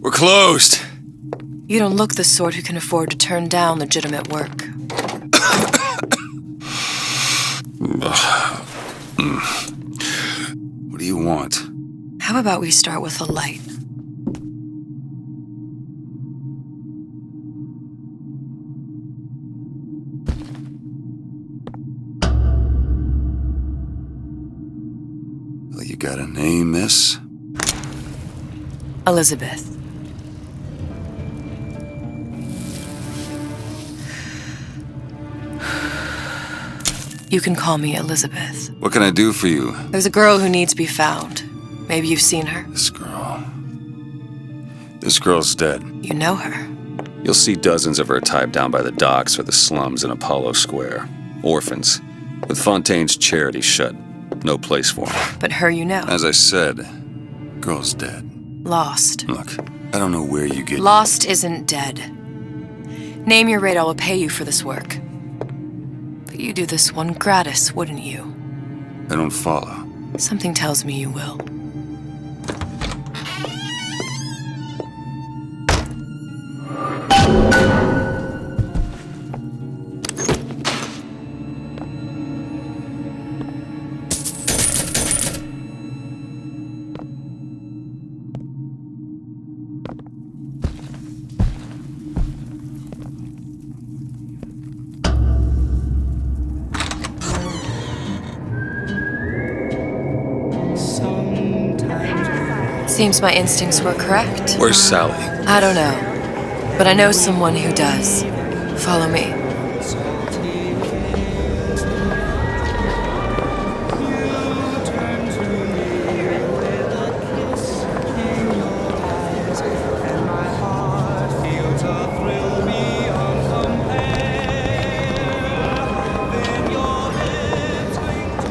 We're closed. You don't look the sort who can afford to turn down legitimate work. What do you want? How about we start with a light? Well, you got a name, miss? Elizabeth. You can call me Elizabeth. What can I do for you? There's a girl who needs to be found. Maybe you've seen her. This girl. This girl's dead. You know her. You'll see dozens of her tied down by the docks or the slums in Apollo Square. Orphans. With Fontaine's charity shut. No place for them. But her you know. As I said, girl's dead. Lost. Look, I don't know where you get... Lost isn't dead. Name your rate, I will pay you for this work. But you do this one gratis, wouldn't you? I don't follow. Something tells me you will. Seems my instincts were correct. Where's Sally? I don't know, but I know someone who does. Follow me.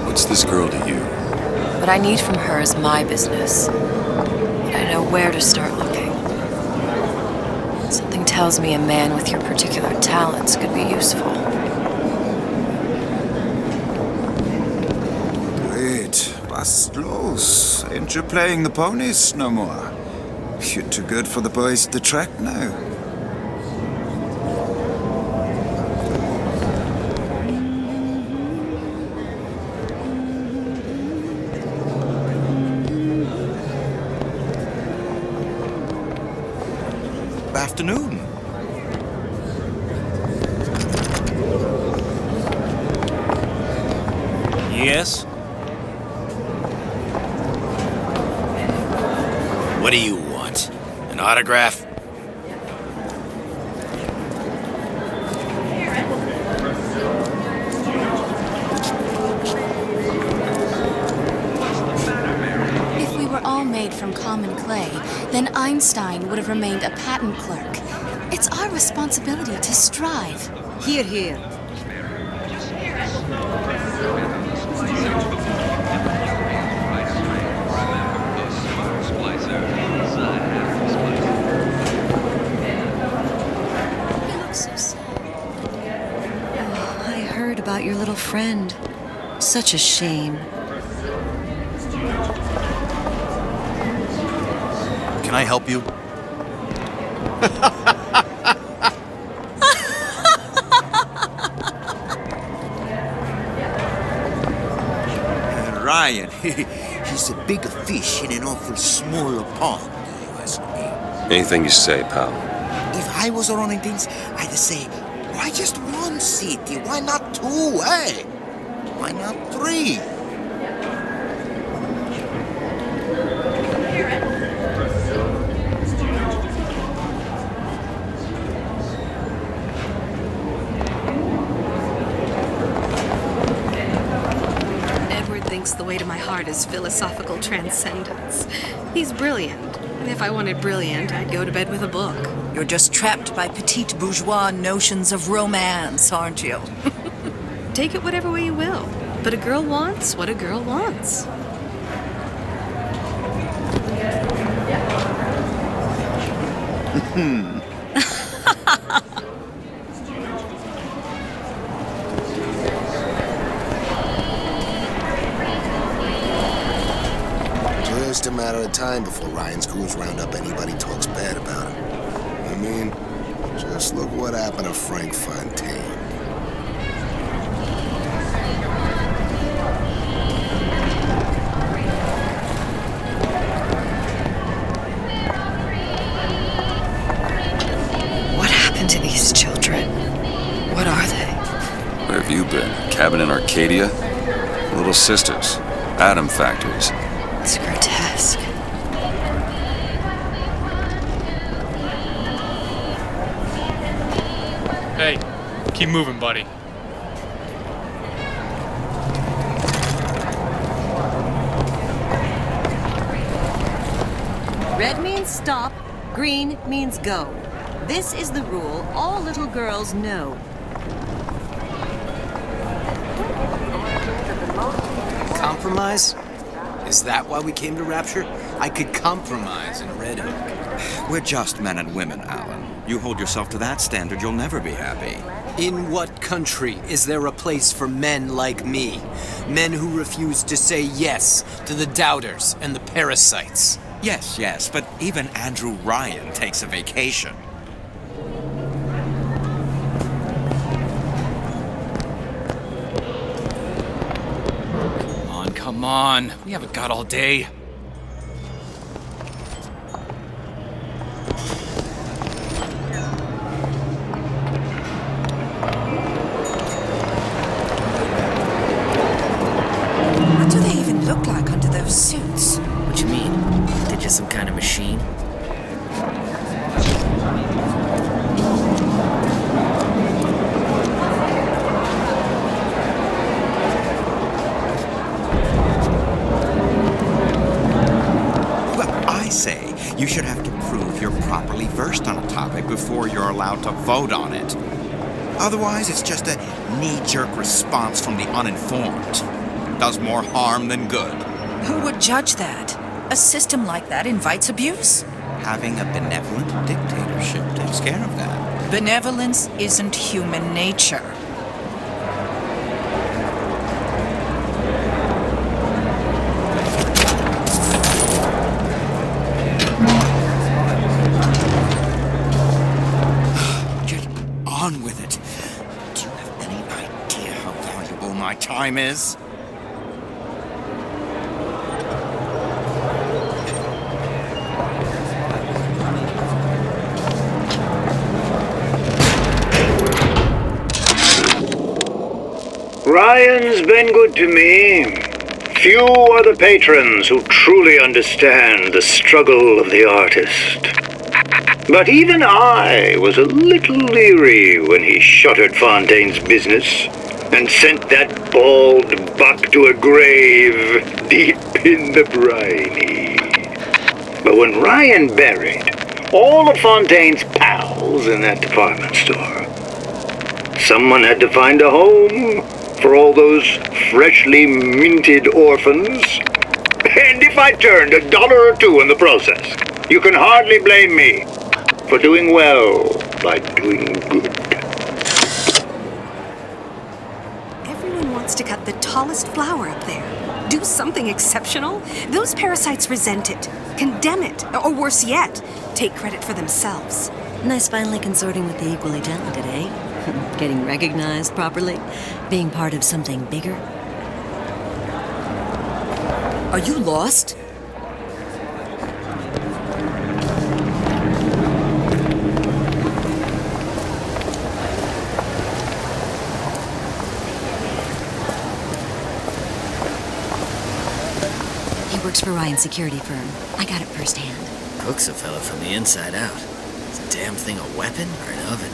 What's this girl to you? What I need from her is my business. I know where to start looking. Something tells me a man with your particular talents could be useful. Wait, was los? Ain't you playing the ponies no more? You're too good for the boys at the track now. Afternoon. Yes? What do you want? An autograph? If we were all made from common clay, then Einstein would have remained a patent clerk. It's our responsibility to strive. Here, here. He looks so sad. Oh, I heard about your little friend. Such a shame. Can I help you? Ryan, he's a big fish in an awful small pond, you ask me. Anything you say, pal. If I was running things, I'd say, why just one city? Why not two, eh? Why not three? The way to my heart is philosophical transcendence. He's brilliant, and if I wanted brilliant, I'd go to bed with a book. You're just trapped by petite bourgeois notions of romance, aren't you? Take it whatever way you will, but a girl wants what a girl wants. just a matter of time before Ryan's crews round up anybody talks bad about him. I mean, just look what happened to Frank Fontaine. What happened to these children? What are they? Where have you been? Cabin in Arcadia? Little sisters. Atom factories. It's grotesque. Hey, keep moving, buddy. Red means stop, green means go. This is the rule all little girls know. Compromise? Is that why we came to Rapture? I could compromise in Red Hook. We're just men and women, Alan. You hold yourself to that standard, you'll never be happy. In what country is there a place for men like me? Men who refuse to say yes to the doubters and the parasites. Yes, but even Andrew Ryan takes a vacation. Come on, we haven't got all day. What do they even look like under those suits? What you mean? They're just some kind of machine? You should have to prove you're properly versed on a topic before you're allowed to vote on it. Otherwise, it's just a knee-jerk response from the uninformed. Does more harm than good. Who would judge that? A system like that invites abuse? Having a benevolent dictatorship takes care of that. Benevolence isn't human nature. Time is. Ryan's been good to me. Few are the patrons who truly understand the struggle of the artist. But even I was a little leery when he shuttered Fontaine's business and sent that bald buck to a grave deep in the briny. But when Ryan buried all of Fontaine's pals in that department store, someone had to find a home for all those freshly minted orphans. And if I turned $1 or $2 in the process, you can hardly blame me for doing well by doing good. To cut the tallest flower up there. Do something exceptional? Those parasites resent it, condemn it, or worse yet, take credit for themselves. Nice finally consorting with the equally talented, eh? Getting recognized properly? Being part of something bigger? Are you lost? Works for Ryan's security firm. I got it firsthand. Cooks a fella from the inside out. Is the damn thing a weapon or an oven?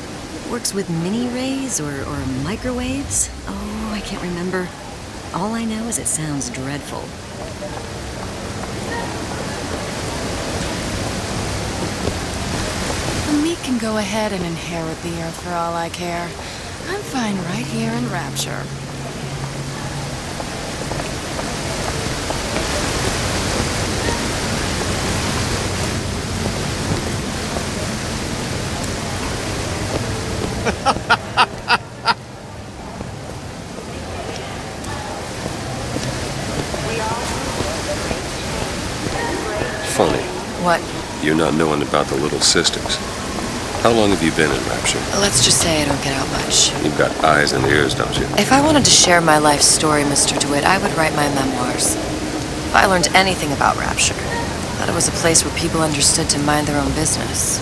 Works with mini-rays or microwaves? Oh, I can't remember. All I know is it sounds dreadful. The meek can go ahead and inherit the earth for all I care. I'm fine right here in Rapture. funny. What? You're not knowing about the Little Sisters. How long have you been in Rapture? Let's just say I don't get out much. You've got eyes and ears, don't you? If I wanted to share my life story, Mr. DeWitt, I would write my memoirs. If I learned anything about Rapture, that it was a place where people understood to mind their own business.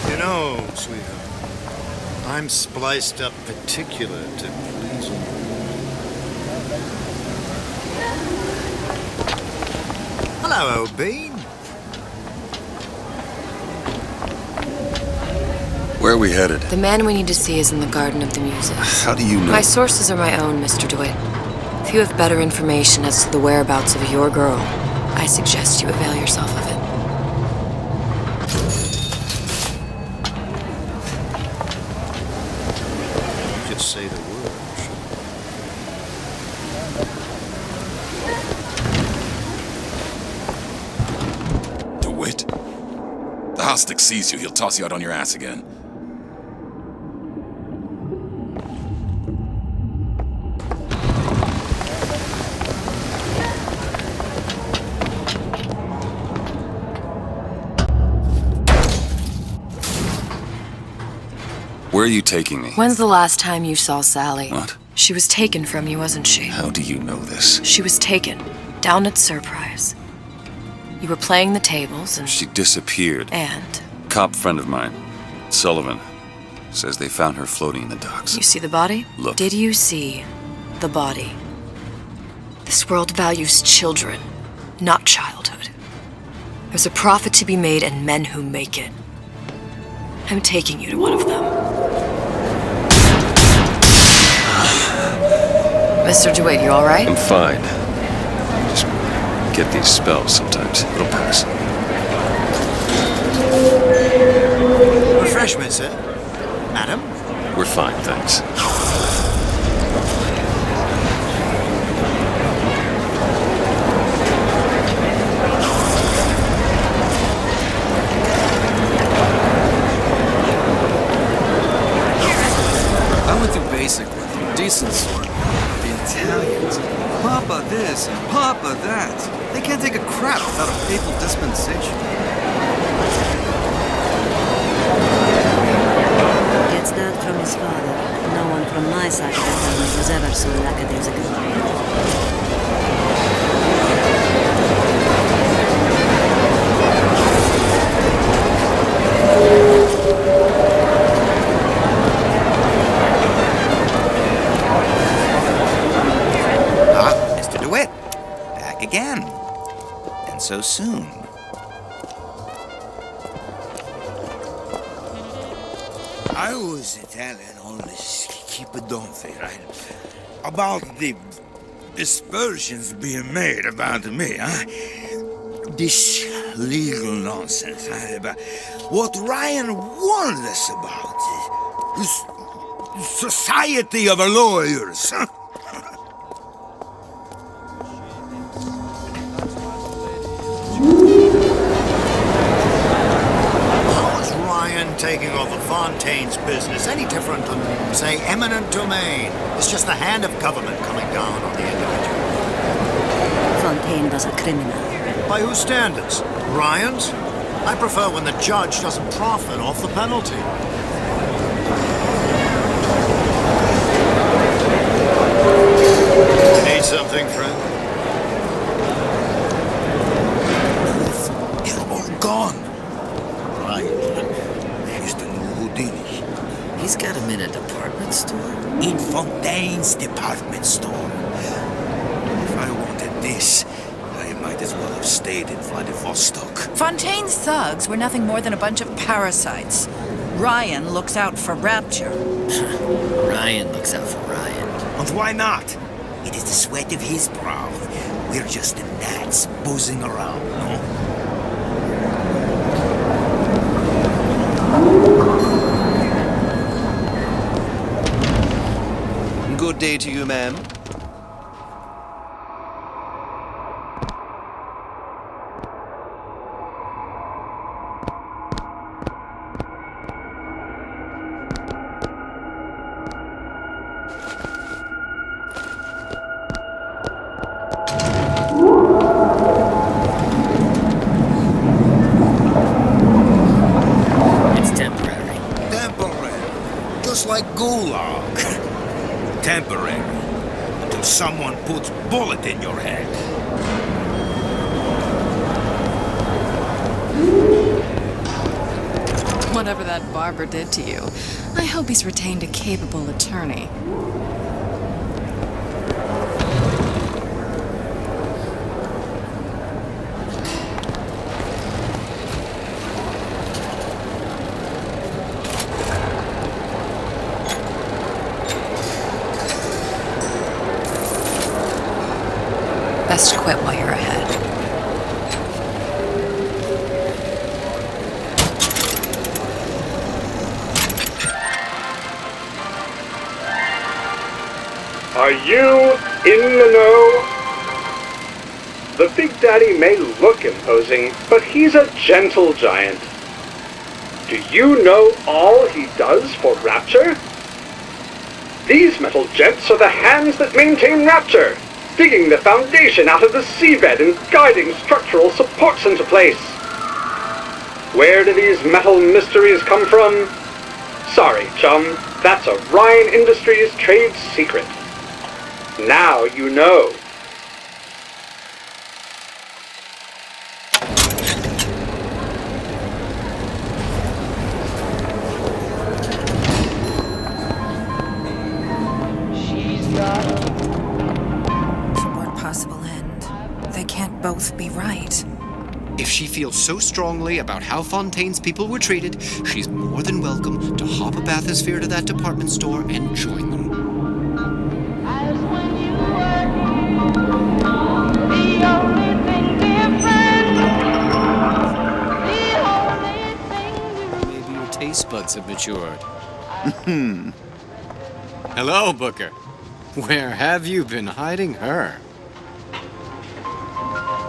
You know, sweetheart, I'm spliced up particular to please you. Hello, old bean. Where are we headed? The man we need to see is in the Garden of the Muses. How do you know? My sources are my own, Mr. DeWitt. If you have better information as to the whereabouts of your girl, I suggest you avail yourself of it. Just say the word. DeWitt? The Hostic sees you, he'll toss you out on your ass again. Where are you taking me? When's the last time you saw Sally? What? She was taken from you, wasn't she? How do you know this? She was taken, down at Surprise. You were playing the tables and... She disappeared. And? Cop friend of mine, Sullivan, says they found her floating in the docks. You see the body? Look. Did you see the body? This world values children, not childhood. There's a profit to be made and men who make it. I'm taking you to one of them. Mr. DeWitt, you alright? I'm fine. Just get these spells sometimes. It'll pass. Refreshments, sir. Madam? We're fine, thanks. I went through basic with them, decent sort. The Italians, Papa this, Papa that. They can't take a crap without a papal dispensation. Gets that from his father. No one from my side of the family was ever so lackadaisical. Mr. DeWitt, back again. And so soon. I was telling all this keep-a-dumpy, right? About the aspersions being made about me, huh? This legal nonsense, huh? About what Ryan warned us about is society of lawyers, huh? Taking over Fontaine's business any different than, say, eminent domain? It's just the hand of government coming down on the individual. Fontaine was a criminal. By whose standards? Ryan's? I prefer when the judge doesn't profit off the penalty. Need something, friend? They're all gone. Ryan. He's got him in a department store? In Fontaine's department store. If I wanted this, I might as well have stayed in Vladivostok. Fontaine's thugs were nothing more than a bunch of parasites. Ryan looks out for Rapture. Ryan looks out for Ryan. And why not? It is the sweat of his brow. We're just the gnats buzzing around, no? Good day to you, ma'am. gulag. Temporary. Until someone puts bullet in your head. Whatever that barber did to you, I hope he's retained a capable attorney. Best quit while you're ahead. Are you in the know? The Big Daddy may look imposing, but he's a gentle giant. Do you know all he does for Rapture? These metal jets are the hands that maintain Rapture, digging the foundation out of the seabed and guiding structural supports into place. Where do these metal mysteries come from? Sorry, chum, that's a Ryan Industries trade secret. Now you know. Possible end. They can't both be right. If she feels so strongly about how Fontaine's people were treated, she's more than welcome to hop a bathysphere to that department store and join them. Maybe your taste buds have matured. Hello, Booker. Where have you been hiding her?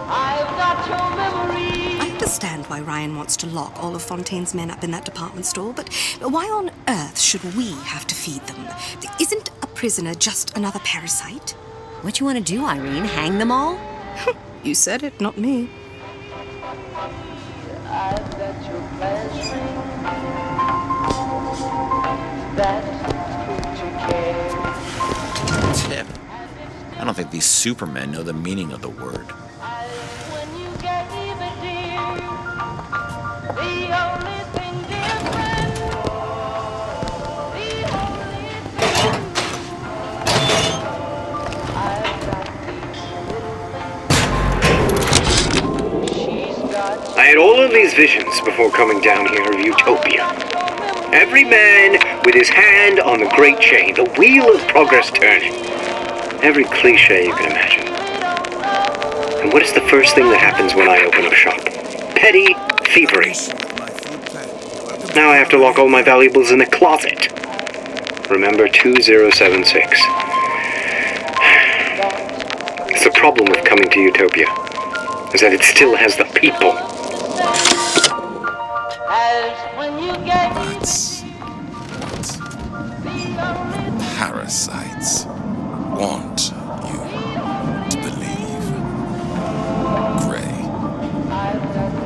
I understand why Ryan wants to lock all of Fontaine's men up in that department store, but why on earth should we have to feed them? Isn't a prisoner just another parasite? What you want to do, Irene? Hang them all? You said it, not me. Tip. I don't think these supermen know the meaning of the word. I had all of these visions before coming down here of Utopia. Every man with his hand on the great chain, the wheel of progress turning. Every cliche you can imagine. And what is the first thing that happens when I open up shop? Petty thievery. Now I have to lock all my valuables in a closet. Remember 2076. It's the problem with coming to Utopia, is that it still has the people. Parasites want you to believe. Gray.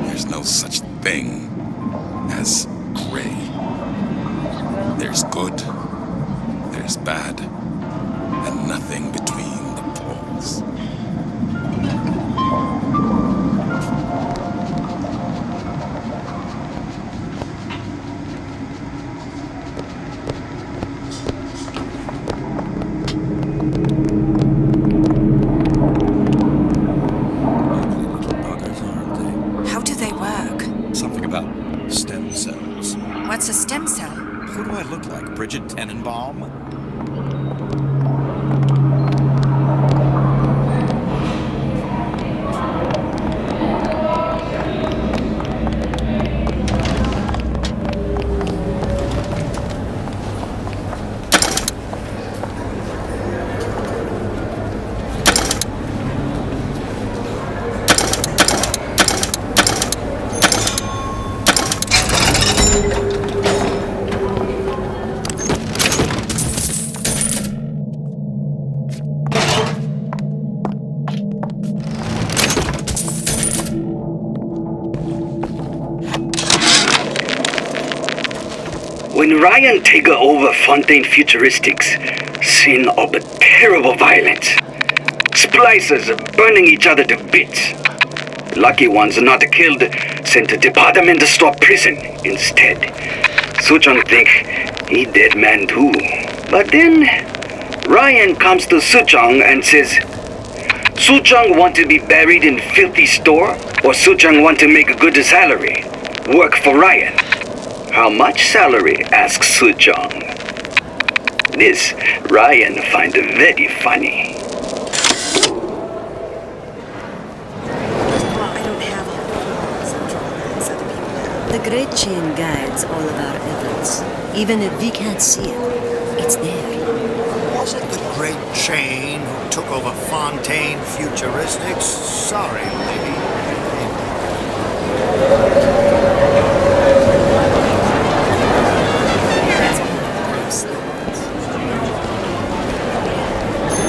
There's no such thing as gray. There's good, there's bad, and nothing between the poles. What's a stem cell? Who do I look like, Bridget Tenenbaum? When Ryan take over Fontaine Futuristics, scene of terrible violence. Splicers burning each other to bits. Lucky ones not killed, sent to department store prison instead. Suchong think he dead man too. But then Ryan comes to Suchong and says, Suchong want to be buried in filthy store, or Suchong want to make a good salary, work for Ryan. How much salary? Asks Suchong. This Ryan find very funny. The Great Chain guides all of our efforts. Even if we can't see it, it's there. Was it the Great Chain who took over Fontaine Futuristics? Sorry, lady.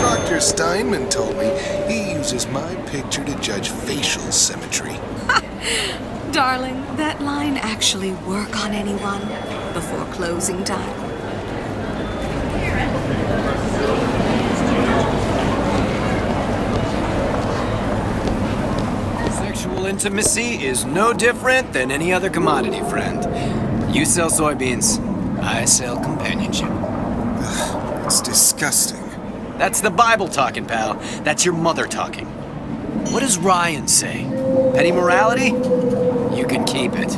Dr. Steinman told me he uses my picture to judge facial symmetry. Darling, that line actually work on anyone before closing time? Sexual intimacy is no different than any other commodity, friend. You sell soybeans, I sell companionship. Ugh, it's disgusting. That's the Bible talking, pal. That's your mother talking. What does Ryan say? Petty morality? You can keep it.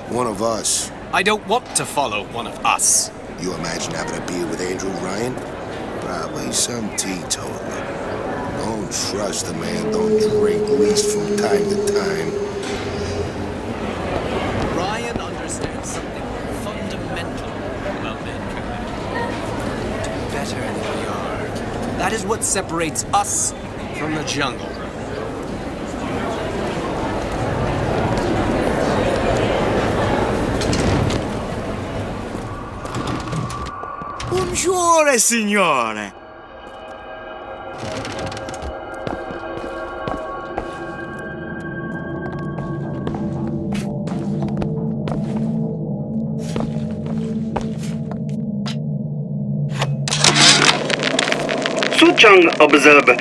One of us. I don't want to follow one of us. You imagine having a beer with Andrew Ryan? Probably some teetotaler. Don't trust the man, don't drink, at least from time to time. Ryan understands something fundamental about mankind. To be better than we are. That is what separates us from the jungle. Buongiorno, signore. Suchong observe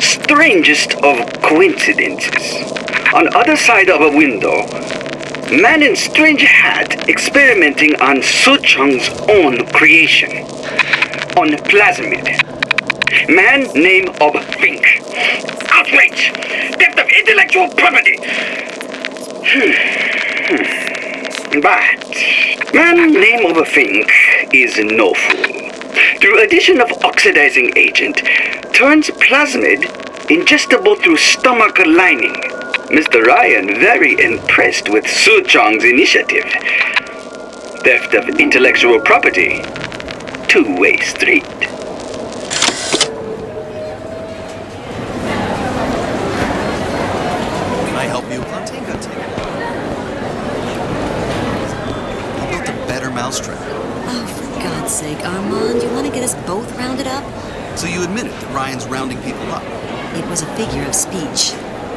strangest of coincidences. On other side of a window, man in strange hat experimenting on Suchong's own creation. On Plasmid. Man name of Fink. Outrage! Theft of intellectual property! But man name of Fink is no fool. Through addition of oxidizing agent, turns Plasmid ingestible through stomach lining. Mr. Ryan very impressed with Suchong's initiative. Theft of intellectual property. Two-way street. Can I help you? I'll take it. I built a better mousetrap. Oh, for God's sake, Armand, you want to get us both rounded up? So you admitted that Ryan's rounding people up? It was a figure of speech.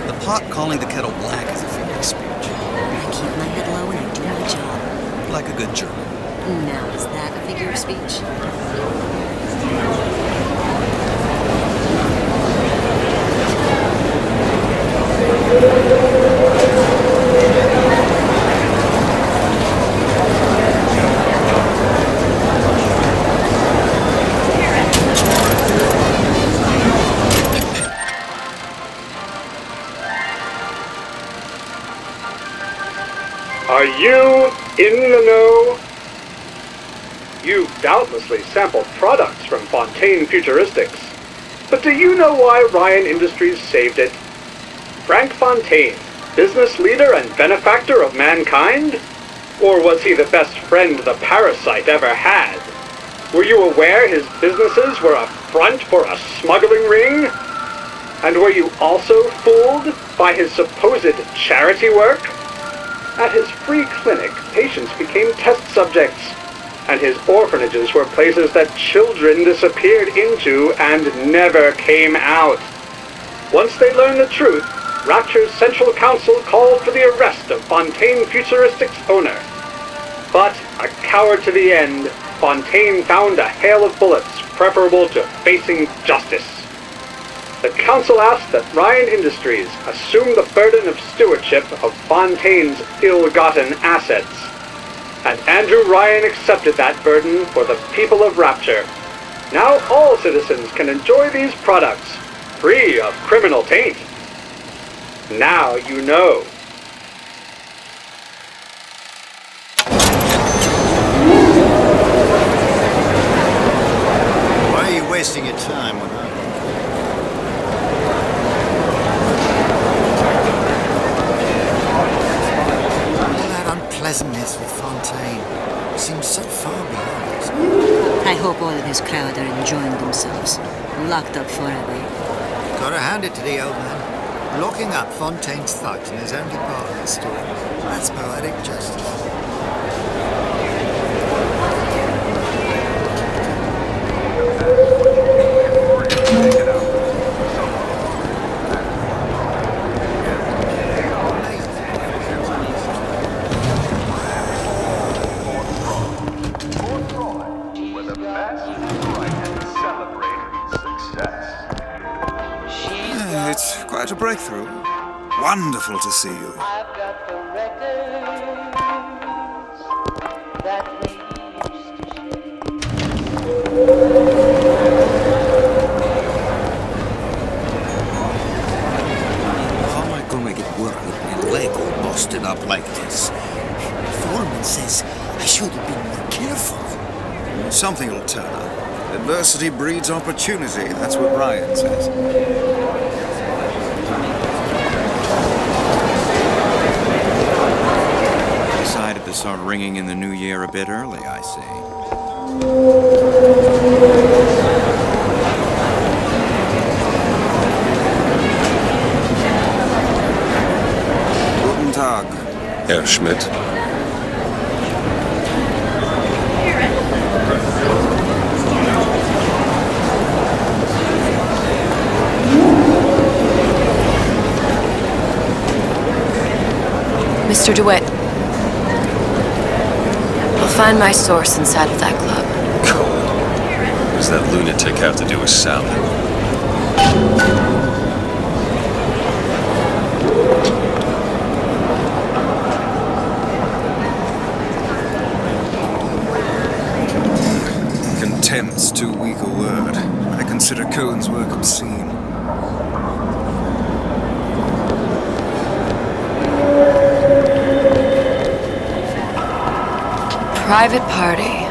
The pot calling the kettle black is a figure of speech. I keep my head low and I do my job. Like a good German. Now, is that a figure of speech? Are you in the know? You've doubtlessly sampled products from Fontaine Futuristics. But do you know why Ryan Industries saved it? Frank Fontaine, business leader and benefactor of mankind? Or was he the best friend the parasite ever had? Were you aware his businesses were a front for a smuggling ring? And were you also fooled by his supposed charity work? At his free clinic, patients became test subjects, and his orphanages were places that children disappeared into and never came out. Once they learned the truth, Rapture's Central Council called for the arrest of Fontaine Futuristics' owner. But, a coward to the end, Fontaine found a hail of bullets preferable to facing justice. The council asked that Ryan Industries assume the burden of stewardship of Fontaine's ill-gotten assets. And Andrew Ryan accepted that burden for the people of Rapture. Now all citizens can enjoy these products, free of criminal taint. Now you know. Why are you wasting your time with her? All that unpleasantness with Fontaine seems so far behind us. I hope all of his crowd are enjoying themselves. Locked up forever. Gotta hand it to the old man. Locking up Fontaine's thugs in his own department store. That's poetic justice. It's quite a breakthrough. Wonderful to see you. How am I gonna make it work with my leg all busted up like this? Foreman says I should have been more careful. Something will turn up. Adversity breeds opportunity. That's what Ryan says. Decided to start ringing in the new year a bit early, I see. Guten Tag. Herr Schmidt. Mr. DeWitt. I'll find my source inside of that club. What does that lunatic have to do with salad? Contempt's too weak a word. I consider Cohen's work obscene. Private party.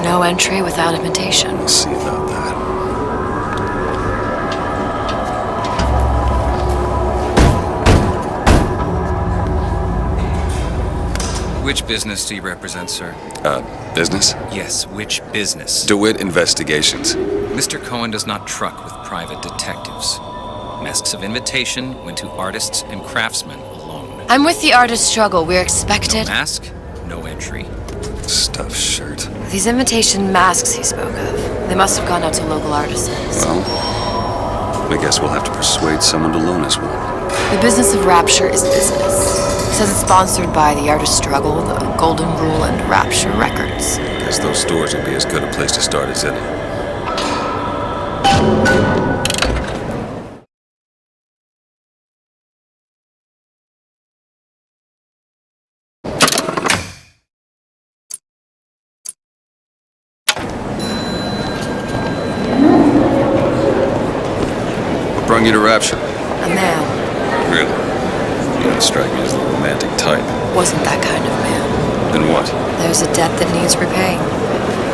No entry without invitation. We'll see about that. Which business do you represent, sir? Business? Yes, which business? DeWitt Investigations. Mr. Cohen does not truck with private detectives. Masks of invitation went to artists and craftsmen alone. I'm with the artist struggle. We're expected. No mask, no entry. Stuffed shirt. These invitation masks he spoke of, they must have gone out to local artisans. Well, I guess we'll have to persuade someone to loan us one. The business of Rapture is business. It says it's sponsored by the Artist Struggle, the Golden Rule, and Rapture Records. Guess those stores would be as good a place to start as any. What brung you to Rapture? A man. Really? You don't strike me as the romantic type. Wasn't that kind of man. And what? There's a debt that needs repaying.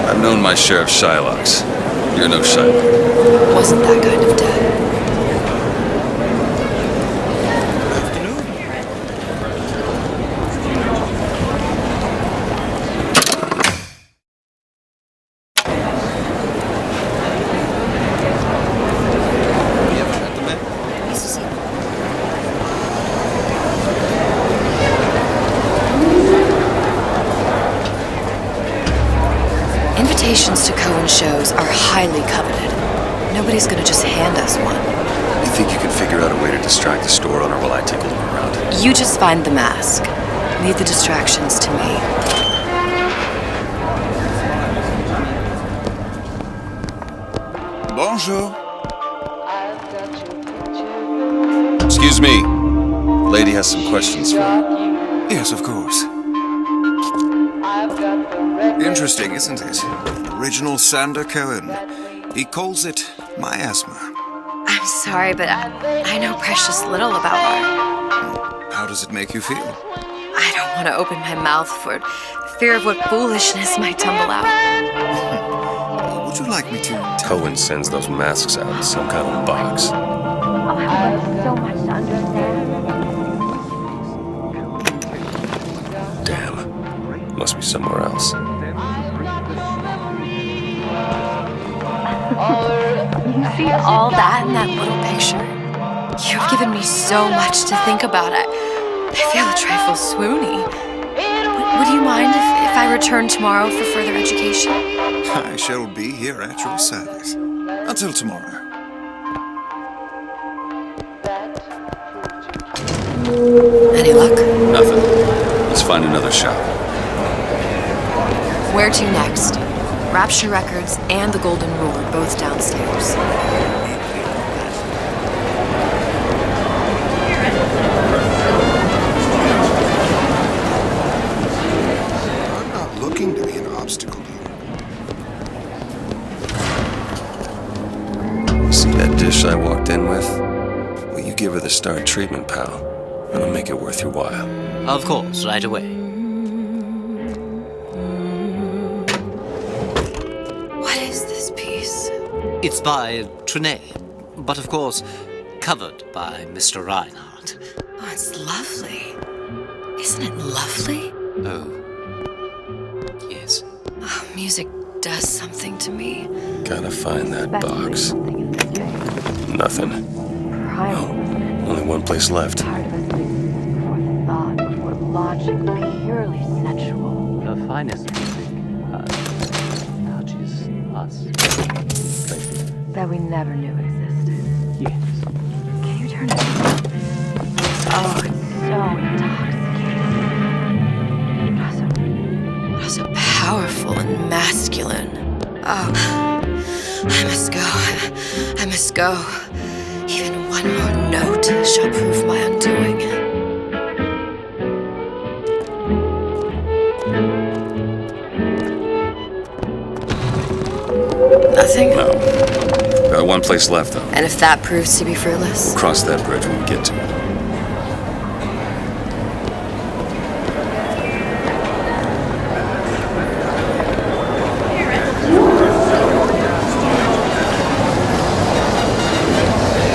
I've known my share of Shylocks. You're no Shylock. Wasn't that kind of debt. Invitations to Cohen shows are highly coveted. Nobody's gonna just hand us one. You think you can figure out a way to distract the store owner while I take a look around? You just find the mask. Leave the distractions to me. Bonjour. Excuse me. The lady has some questions for you. Yes, of course. Interesting, isn't it? Original Sander Cohen. He calls it miasma. I'm sorry, but I know precious little about art. How does it make you feel? I don't want to open my mouth for fear of what foolishness might tumble out. Would you like me to? Cohen sends those masks out in some kind of box. Oh, I want so much to understand. Damn. Must be somewhere else. You see all that in that little picture? You've given me so much to think about. I feel a trifle swoony. Would you mind if I return tomorrow for further education? I shall be here at your service. Until tomorrow. Any luck? Nothing. Let's find another shop. Where to next? Rapture Records and the Golden Rule are both downstairs. I'm not looking to be an obstacle to you. See that dish I walked in with? Well, you give her the Star treatment, pal. It'll make it worth your while. Of course, right away. It's by Trenet, but of course, covered by Mr. Reinhardt. Oh, it's lovely. Isn't it lovely? Oh, yes. Oh, music does something to me. Gotta find that box. Nothing. Oh, only one place left. Logic purely sensual. The finest music touches us. That we never knew existed. Yes. Can you turn it on? Oh, it's so intoxicating. Oh, so powerful and masculine. Oh, I must go. I must go. Even one more note shall prove my undoing. Nothing? No. Got one place left, though. And if that proves to be fruitless? Cross that bridge when we get to it.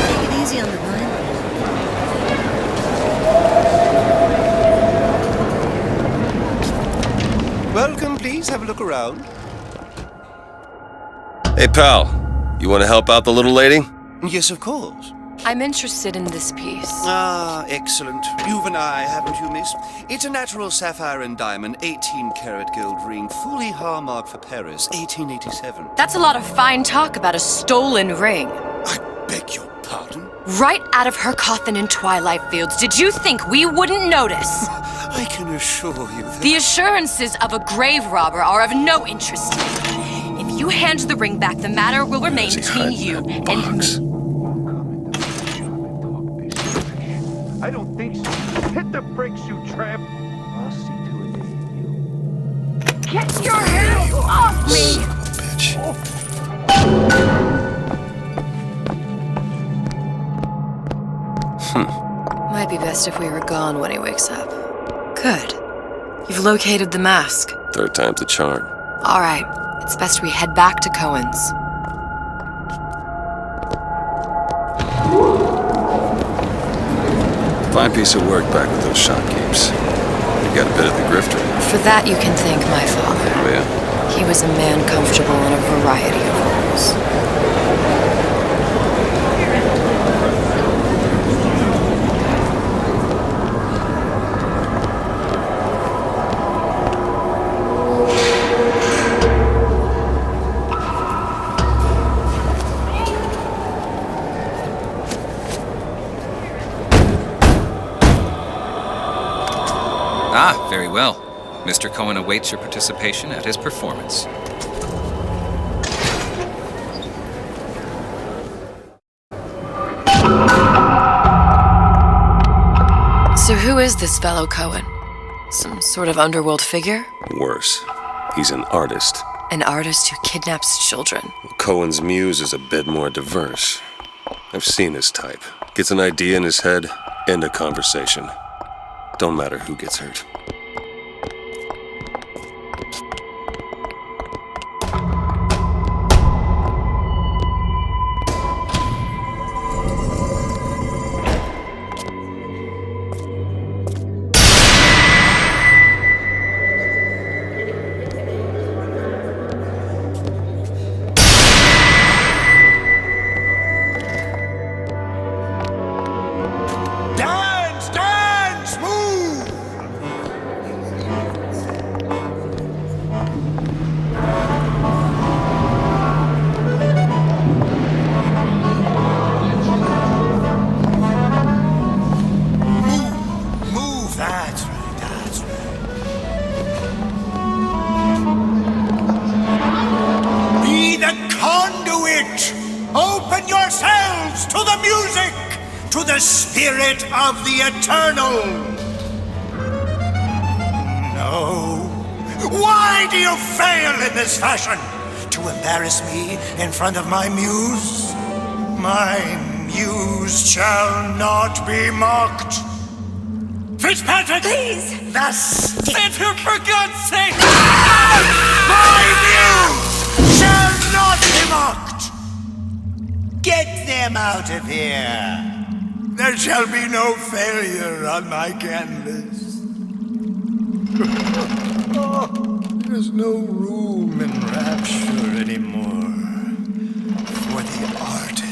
Take it easy on the vine. Welcome, please have a look around. Hey, pal. You want to help out the little lady? Yes, of course. I'm interested in this piece. Ah, excellent. You've an eye, haven't you, miss? It's a natural sapphire and diamond, 18-karat gold ring, fully hallmarked for Paris, 1887. That's a lot of fine talk about a stolen ring. I beg your pardon? Right out of her coffin in Twilight Fields. Did you think we wouldn't notice? I can assure you that... The assurances of a grave robber are of no interest to me. If you hand the ring back, the matter will remain between you and me. I don't think so. Hit the brakes, you tramp! I'll see to it that you... Get your hands off me! Bitch. Might be best if we were gone when he wakes up. Good. You've located the mask. Third time's the charm. All right, it's best we head back to Cohen's. Fine piece of work back with those shot games. You got a bit of the grifter. For that, you can thank my father. Oh, yeah? He was a man comfortable in a variety of roles. Ah, very well. Mr. Cohen awaits your participation at his performance. So who is this fellow Cohen? Some sort of underworld figure? Worse. He's an artist. An artist who kidnaps children. Cohen's muse is a bit more diverse. I've seen his type. Gets an idea in his head, end a conversation. Don't matter who gets hurt. Spirit of the Eternal! No. Why do you fail in this fashion? To embarrass me in front of my muse? My muse shall not be mocked. Fitzpatrick! Please! The Save him, for God's sake! My muse shall not be mocked! Get them out of here! There shall be no failure on my canvas. There's no room in Rapture anymore for the artist.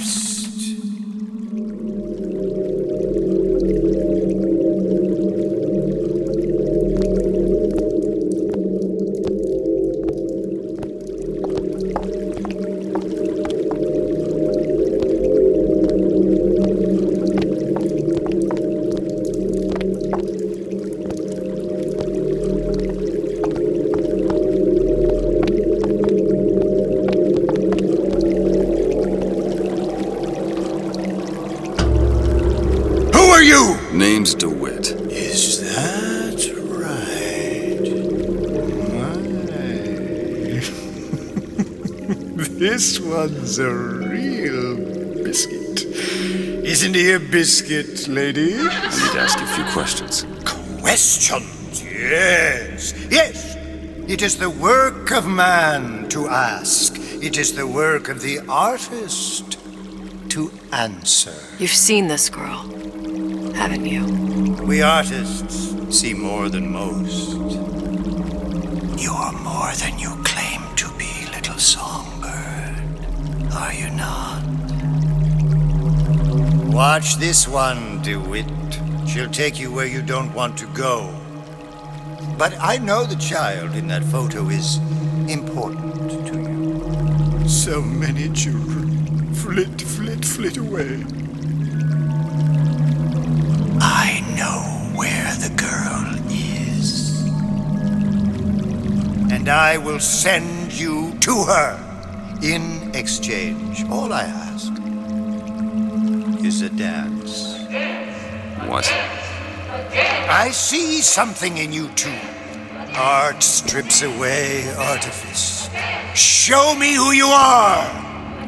Name's DeWitt. Is that right? My. This one's a real biscuit. Isn't he a biscuit, lady? I need to ask you a few questions. Questions? Yes. Yes. It is the work of man to ask. It is the work of the artist to answer. You've seen this girl, haven't you? We artists see more than most. You're more than you claim to be, little songbird. Are you not? Watch this one, DeWitt. She'll take you where you don't want to go. But I know the child in that photo is important to you. So many children flit, flit, flit away. I know where the girl is. And I will send you to her in exchange. All I ask is a dance. What? I see something in you two. Art strips away artifice. Show me who you are,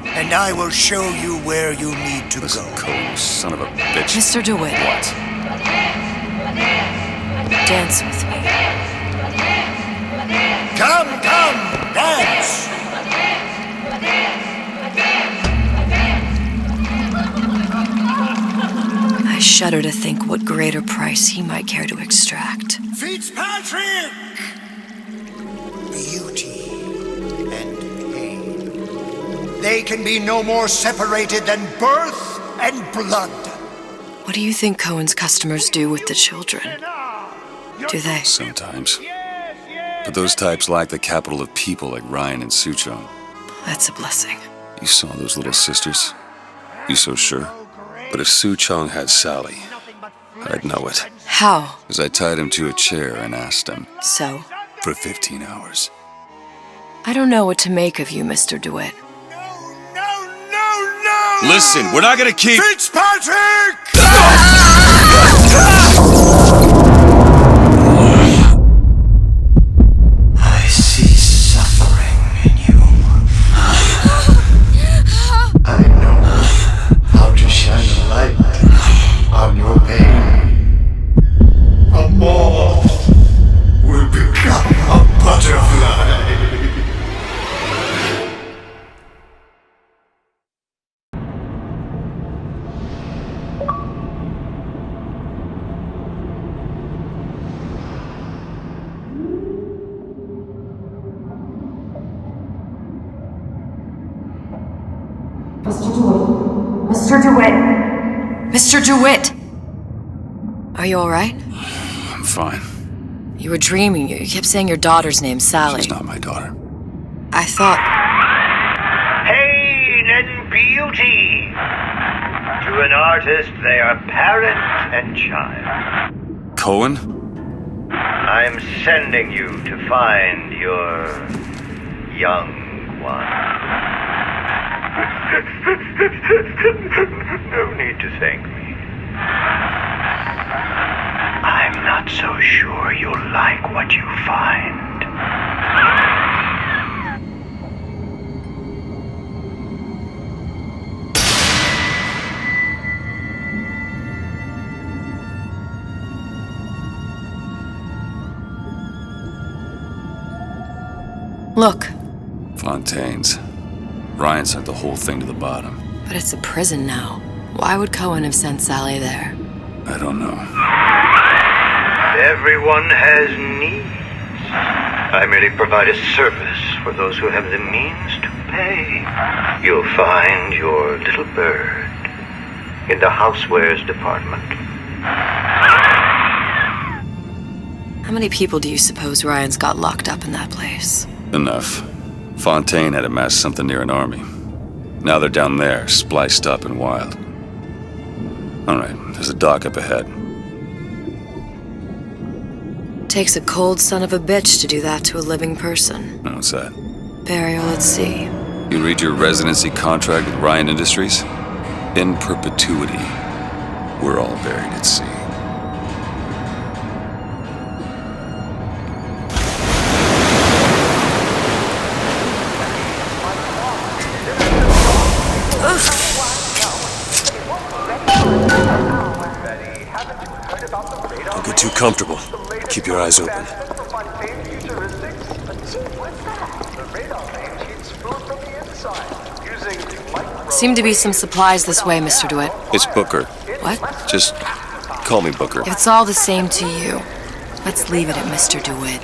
and I will show you where you need to go. Cohen, son of a bitch. Mr. DeWitt. What? Dance with me. shudder to think what greater price he might care to extract. Fitzpatrick! Beauty and pain. They can be no more separated than birth and blood. What do you think Cohen's customers do with the children? Do they? Sometimes. But those types lack the capital of people like Ryan and Suchong. That's a blessing. You saw those little sisters? You so sure? But if Suchong had Sally, I'd know it. How? As I tied him to a chair and asked him. So? For 15 hours. I don't know what to make of you, Mr. DeWitt. Listen, we're not gonna keep... Fitzpatrick! I see suffering in you. I know how to shine a light on your pain. A moth will become a butterfly. Mr. DeWitt! Mr. DeWitt! Are you alright? I'm fine. You were dreaming. You kept saying your daughter's name, Sally. She's not my daughter. I thought... Pain and beauty! To an artist, they are parent and child. Cohen? I'm sending you to find your young one. No need to thank me. I'm not so sure you'll like what you find. Look. Fontaine's. Ryan sent the whole thing to the bottom. But it's a prison now. Why would Cohen have sent Sally there? I don't know. Everyone has needs. I merely provide a service for those who have the means to pay. You'll find your little bird in the housewares department. How many people do you suppose Ryan's got locked up in that place? Enough. Fontaine had amassed something near an army. Now they're down there, spliced up and wild. Alright, there's a dock up ahead. Takes a cold son of a bitch to do that to a living person. What's that? Burial at sea. You read your residency contract with Ryan Industries? In perpetuity, we're all buried at sea. Don't get too comfortable. Keep your eyes open. Seem to be some supplies this way, Mr. DeWitt. It's Booker. What? Just call me Booker. If it's all the same to you, let's leave it at Mr. DeWitt.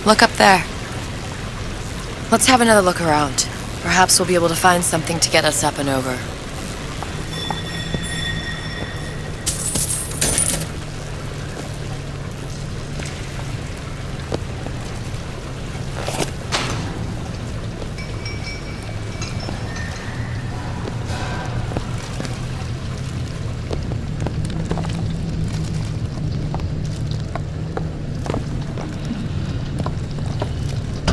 Look up there. Let's have another look around. Perhaps we'll be able to find something to get us up and over.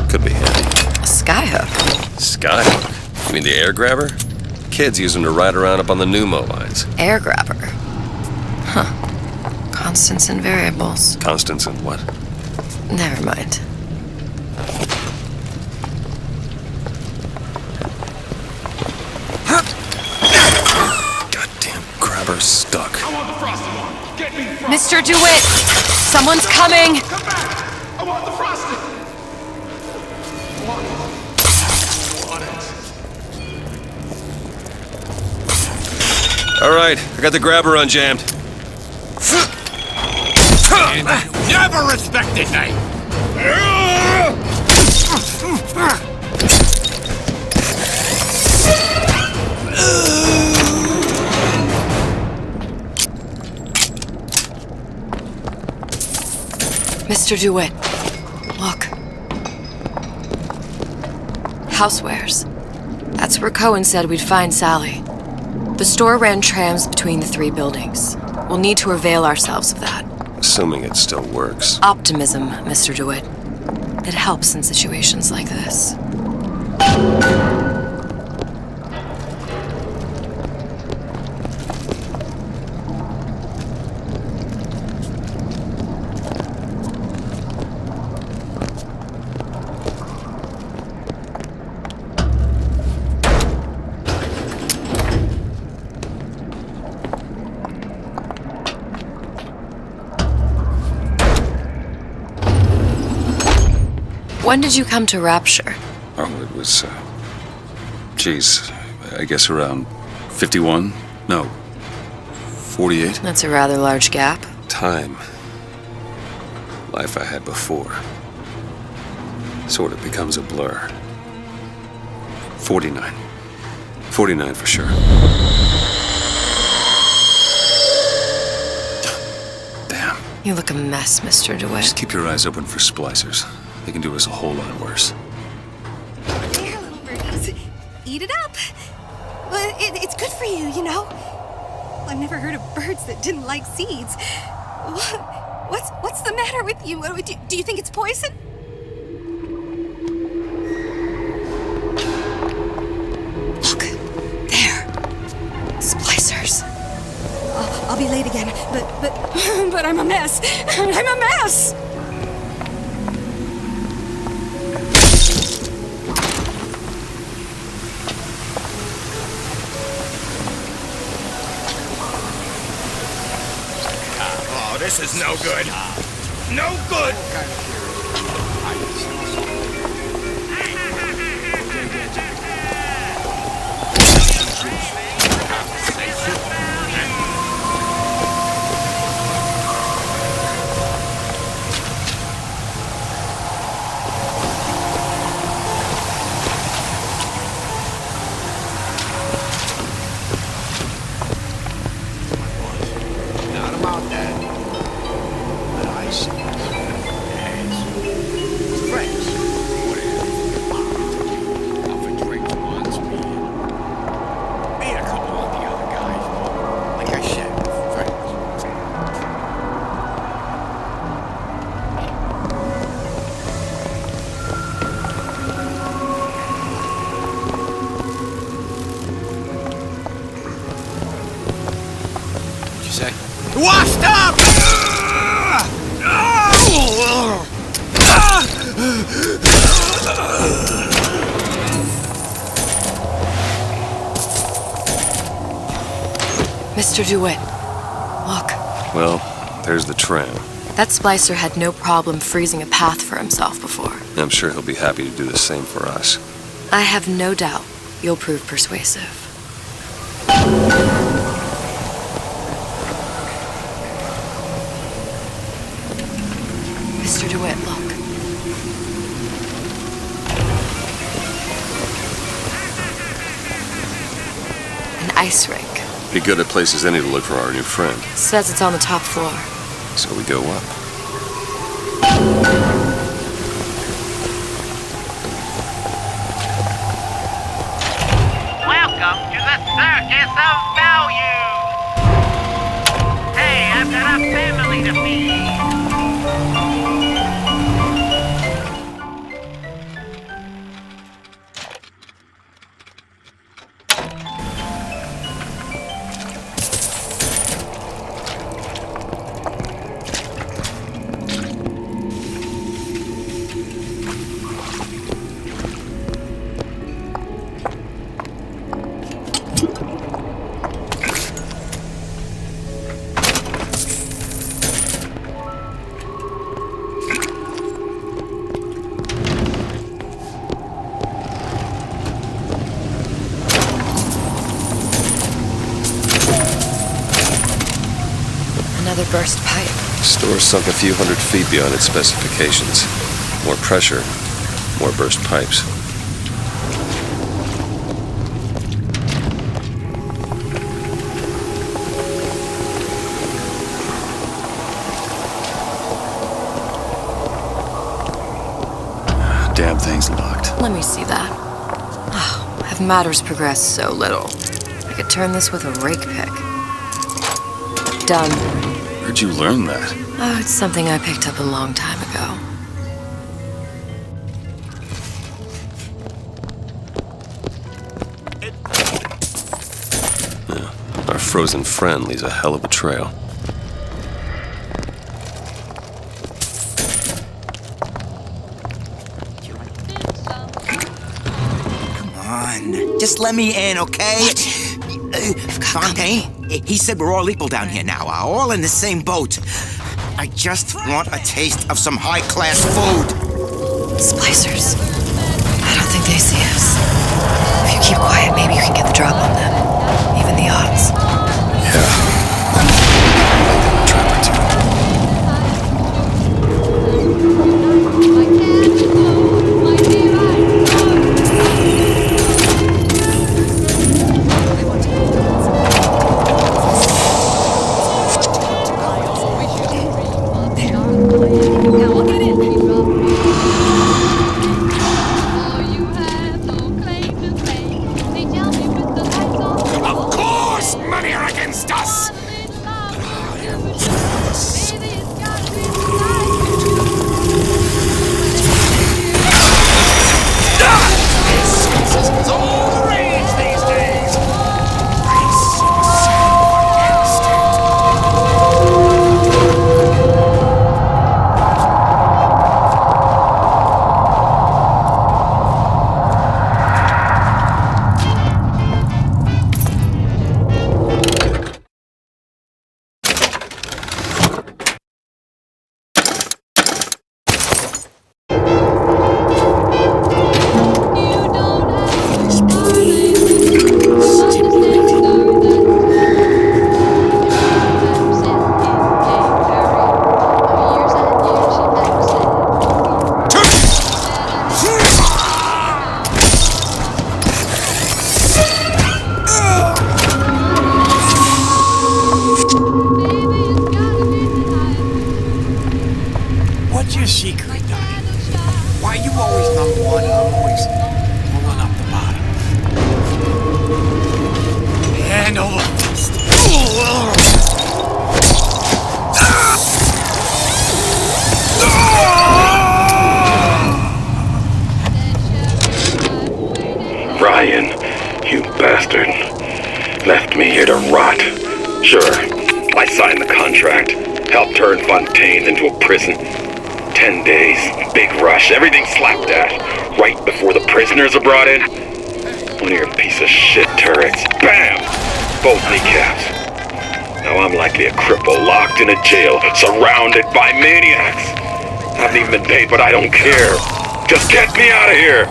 Could be handy. A skyhook? Skyhook? You mean the air grabber? Kids use them to ride around up on the pneumo lines. Air grabber? Huh. Constants and variables. Constants and what? Never mind. Goddamn grabber stuck. Mr. DeWitt! Someone's coming! I want the frosting! All right, I got the grabber unjammed. Never respected me! Mr. DeWitt, look. Housewares. That's where Cohen said we'd find Sally. The store ran trams between the three buildings. We'll need to avail ourselves of that. Assuming it still works. Optimism, Mr. DeWitt. It helps in situations like this. When did you come to Rapture? Oh, it was, geez, I guess around 51? No, 48? That's a rather large gap. Time. Life I had before. Sort of becomes a blur. 49. 49 for sure. Damn. You look a mess, Mr. DeWitt. Just keep your eyes open for splicers. They can do us a whole lot worse. Here, little birdies. Eat it up. Well, it's good for you, you know. I've never heard of birds that didn't like seeds. What's the matter with you? Do you think it's poison? Look, there. Splicers. I'll be late again, but I'm a mess. I'm a mess. This is no good. No good! say? Washed up! Mr. DeWitt, look. Well, there's the tram. That splicer had no problem freezing a path for himself before. I'm sure he'll be happy to do the same for us. I have no doubt you'll prove persuasive. Mr. DeWitt, look. An ice rink. Be good at places any to look for our new friend. Says it's on the top floor. So we go up. Welcome to the Circus of Value! Hey, I've got a family to feed! Another burst pipe. Store sunk a few hundred feet beyond its specifications. More pressure, more burst pipes. Damn thing's locked. Let me see that. Oh, have matters progressed so little? I could turn this with a rake pick. Done. Where'd you learn that? Oh, it's something I picked up a long time ago. Yeah, our frozen friend leaves a hell of a trail. Come on, just let me in, okay? Fontaine, he said we're all equal down here now, all in the same boat. I just want a taste of some high-class food. Splicers. I don't think they see us. If you keep quiet, maybe you can get the drop on them. Even the odds. What's your secret, Donnie? Why are you always number one and I'm always pulling up the bottom? Hand over fist. Ryan, you bastard. Left me here to rot. Sure, I signed the contract. Helped turn Fontaine into a prison. 10 days, big rush, everything slapdash. Right before the prisoners are brought in. One of your piece of shit turrets. Bam! Both kneecaps. Now I'm likely a cripple locked in a jail, surrounded by maniacs. Haven't even been paid, but I don't care. Just get me out of here!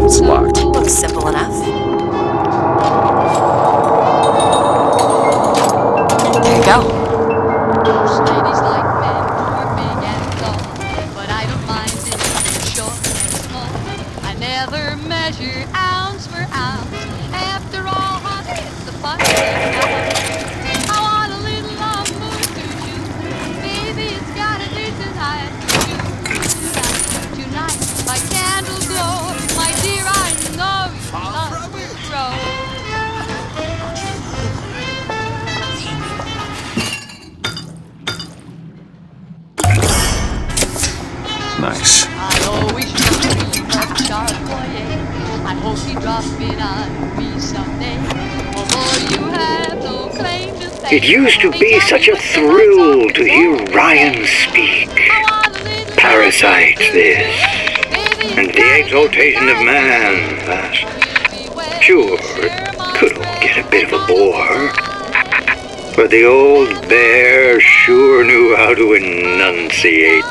It's locked. Looks simple enough. There you go. Most ladies like men who are big and tall, but I don't mind being short and small. I never measure ounce for ounce. After all, honey, it's a fun thing. I want a little moon to shoot. Baby, it's got a decent height to shoot. Tonight, my candle glow. My dear, I know you love to grow. Nice. I always dream of Charlotte. I hope you drop in on me someday. Although you have no claim to fame. It used to be such a thrill to hear Ryan speak. Parasite this, and the exaltation of man that. Sure, it could all get a bit of a bore. But the old bear sure knew how to enunciate.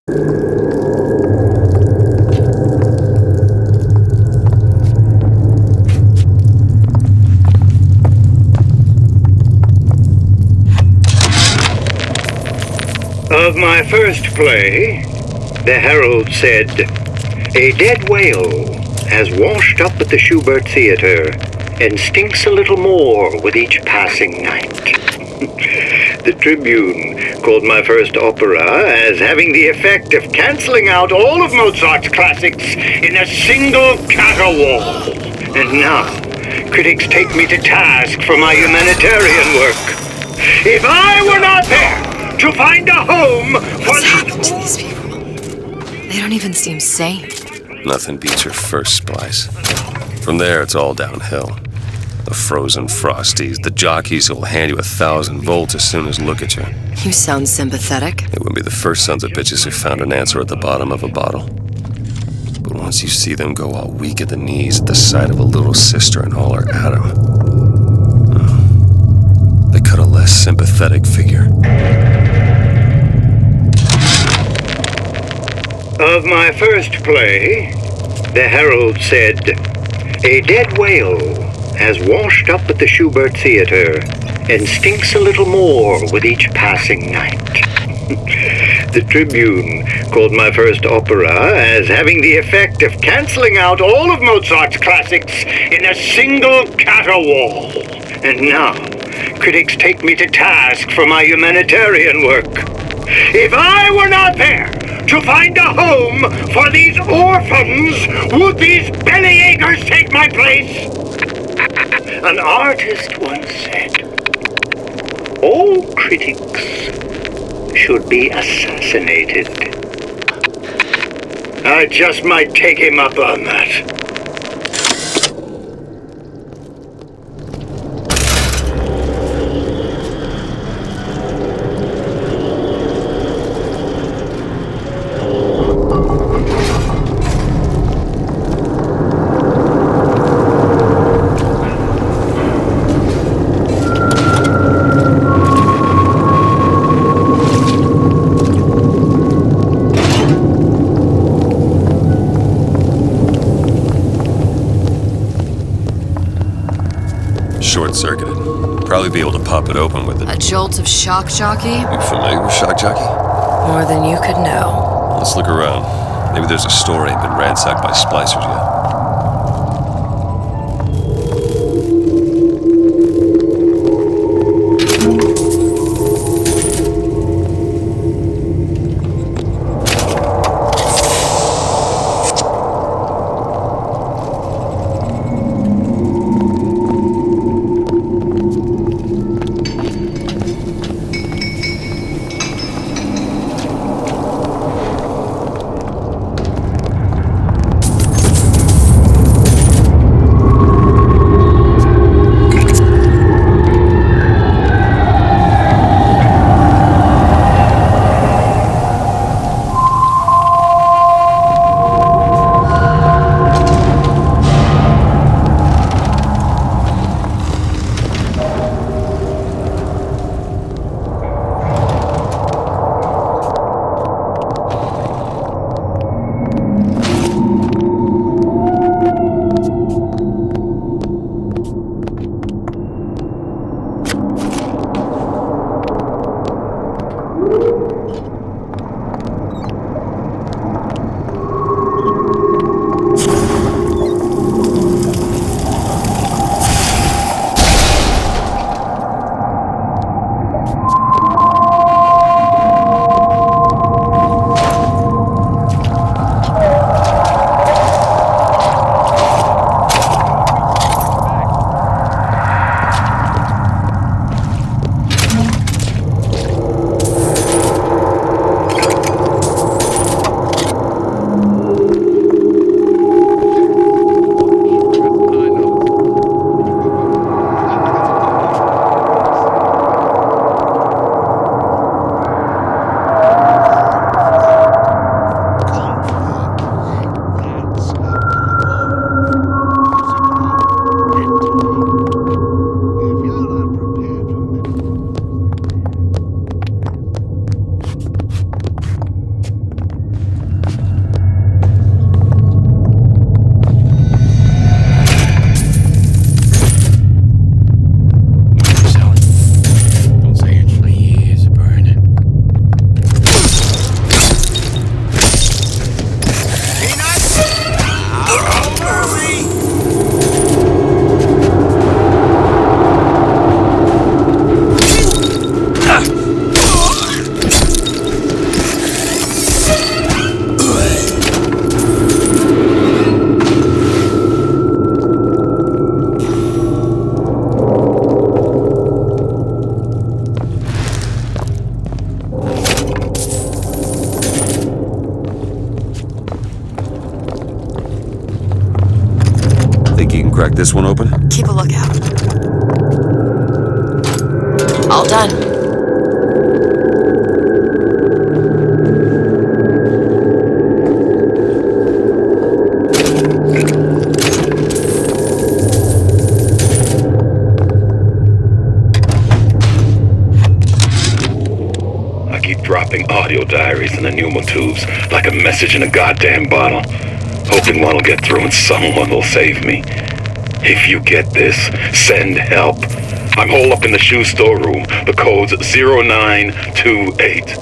Of my first play, the herald said, "A dead whale has washed up at the Schubert Theater and stinks a little more with each passing night." The Tribune called my first opera as having the effect of canceling out all of Mozart's classics in a single caterwaul. And now, critics take me to task for my humanitarian work. If I were not there to find a home for What's happened to these people? They don't even seem sane. Nothing beats your first splice. From there, it's all downhill. The frozen frosties, the jockeys who'll hand you 1,000 volts as soon as look at you. You sound sympathetic. They wouldn't be the first sons of bitches who found an answer at the bottom of a bottle. But once you see them go all weak at the knees at the sight of a little sister and all her atom, they cut a less sympathetic figure. Of my first play, the herald said, "A dead whale has washed up at the Schubert Theater and stinks a little more with each passing night." The Tribune called my first opera as having the effect of canceling out all of Mozart's classics in a single caterwaul. And now, critics take me to task for my humanitarian work. If I were not there to find a home for these orphans, would these bellyachers take my place? An artist once said, "All critics should be assassinated." I just might take him up on that. Short-circuited. Probably be able to pop it open with it. A jolt of shock jockey? You familiar with shock jockey? More than you could know. Let's look around. Maybe there's a store ain't been ransacked by splicers yet. Crack this one open? Keep a lookout. All done. I keep dropping audio diaries in the pneumo tubes like a message in a goddamn bottle, hoping one will get through and someone will save me. If you get this, send help. I'm holed up in the shoe storeroom. The code's 0928.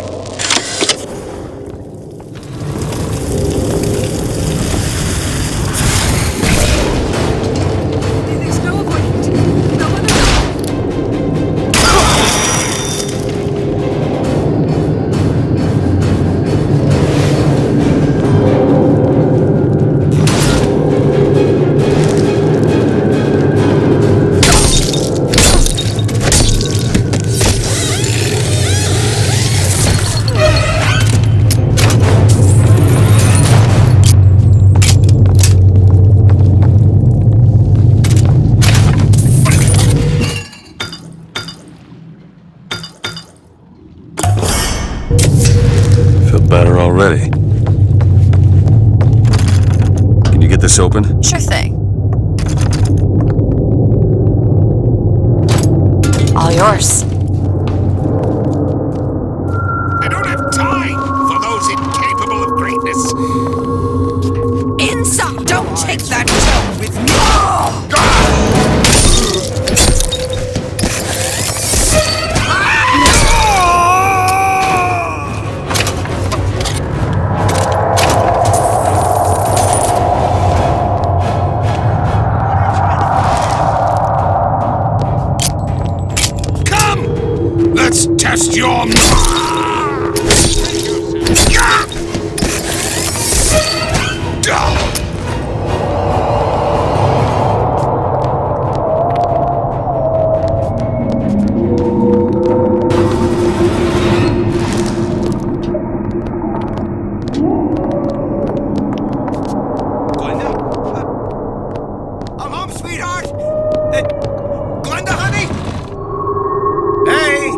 Better already. Can you get this open? Sure thing. All yours. I don't have time for those incapable of greatness. Inside! Don't take that tone with me! Let's test your I'm home, sweetheart! Glenda, honey? Hey!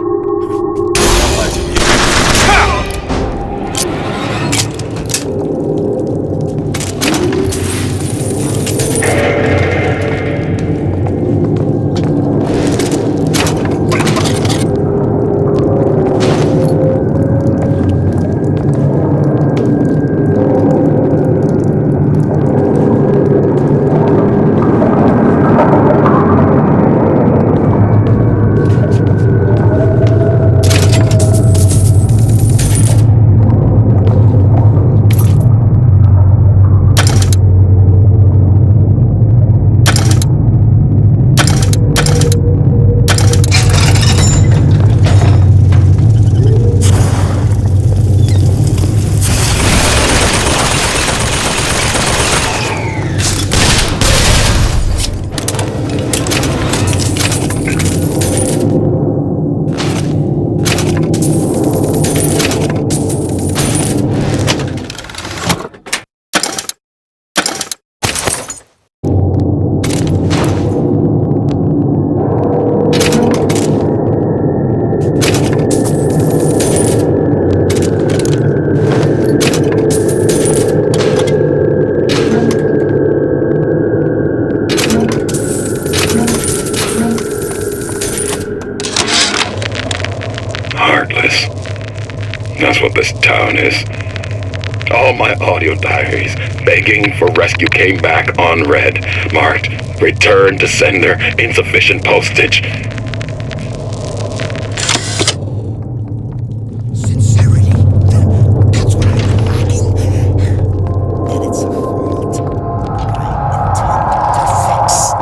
That's what this town is. All my audio diaries begging for rescue came back unread, marked return to sender, insufficient postage. Sincerity. That's what I've been lacking. And it's a fault I intend to fix.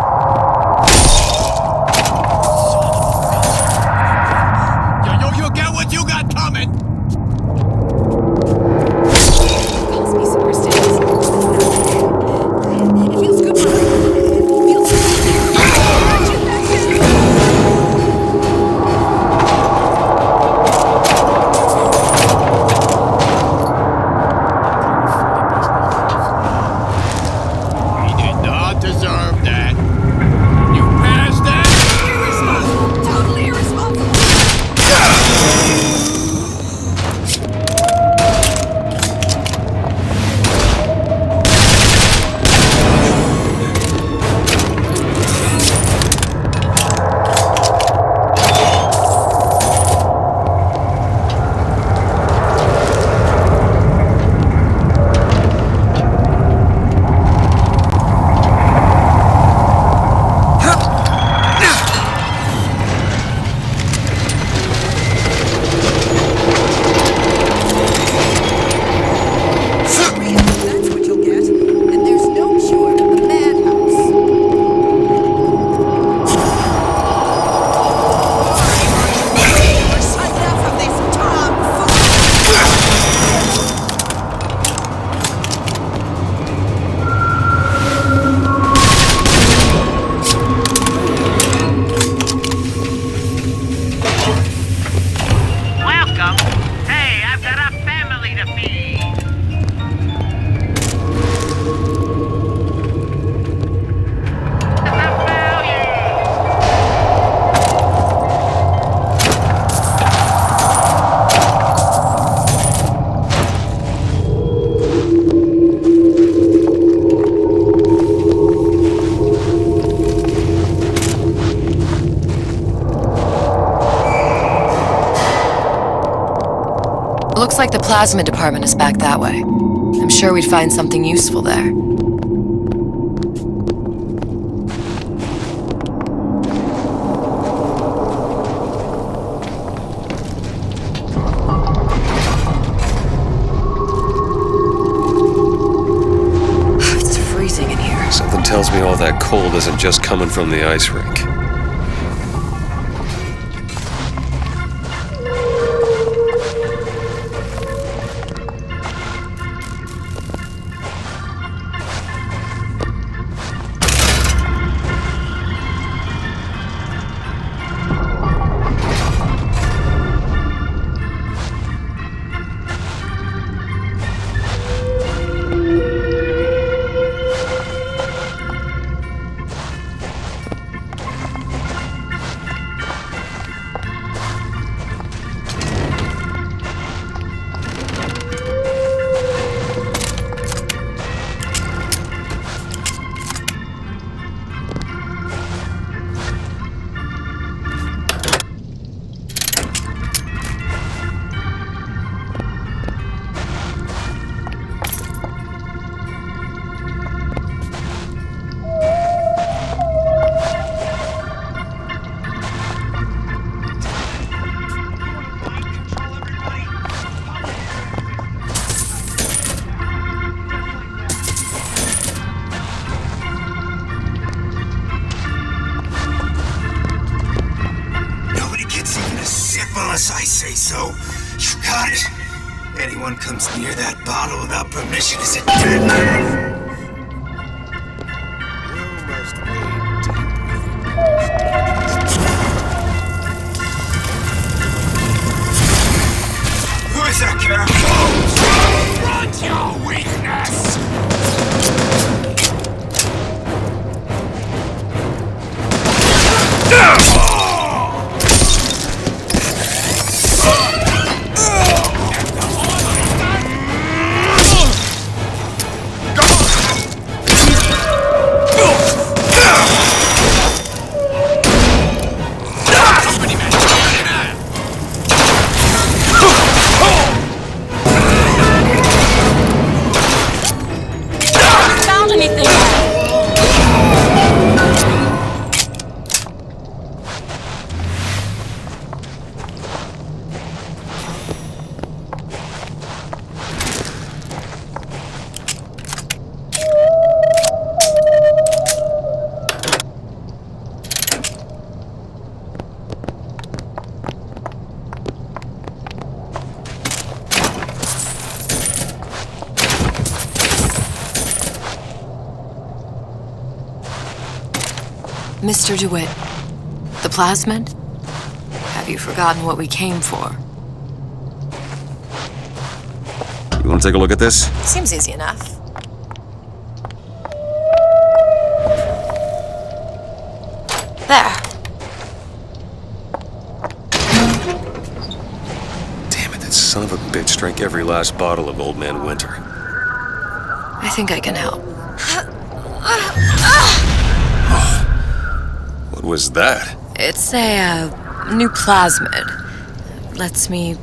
You get what you got coming! It feels good. It feels good. Looks like the Plasmid department is back that way. I'm sure we'd find something useful there. It's freezing in here. Something tells me all that cold isn't just coming from the ice rink. Unless I say so. You got it. Anyone comes near that bottle without permission is a dead man. Who is that character? Confront your weakness! Mr. DeWitt, the Plasmid? Have you forgotten what we came for? You want to take a look at this? Seems easy enough. There. Damn it, that son of a bitch drank every last bottle of Old Man Winter. I think I can help. What was that? It's a new Plasmid. Lets me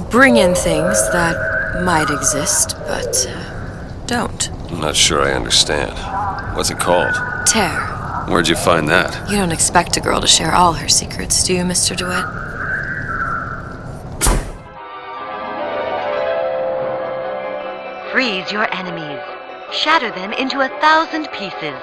bring in things that might exist, but don't. I'm not sure I understand. What's it called? Tear. Where'd you find that? You don't expect a girl to share all her secrets, do you, Mr. DeWitt? Freeze your enemies. Shatter them into 1,000 pieces.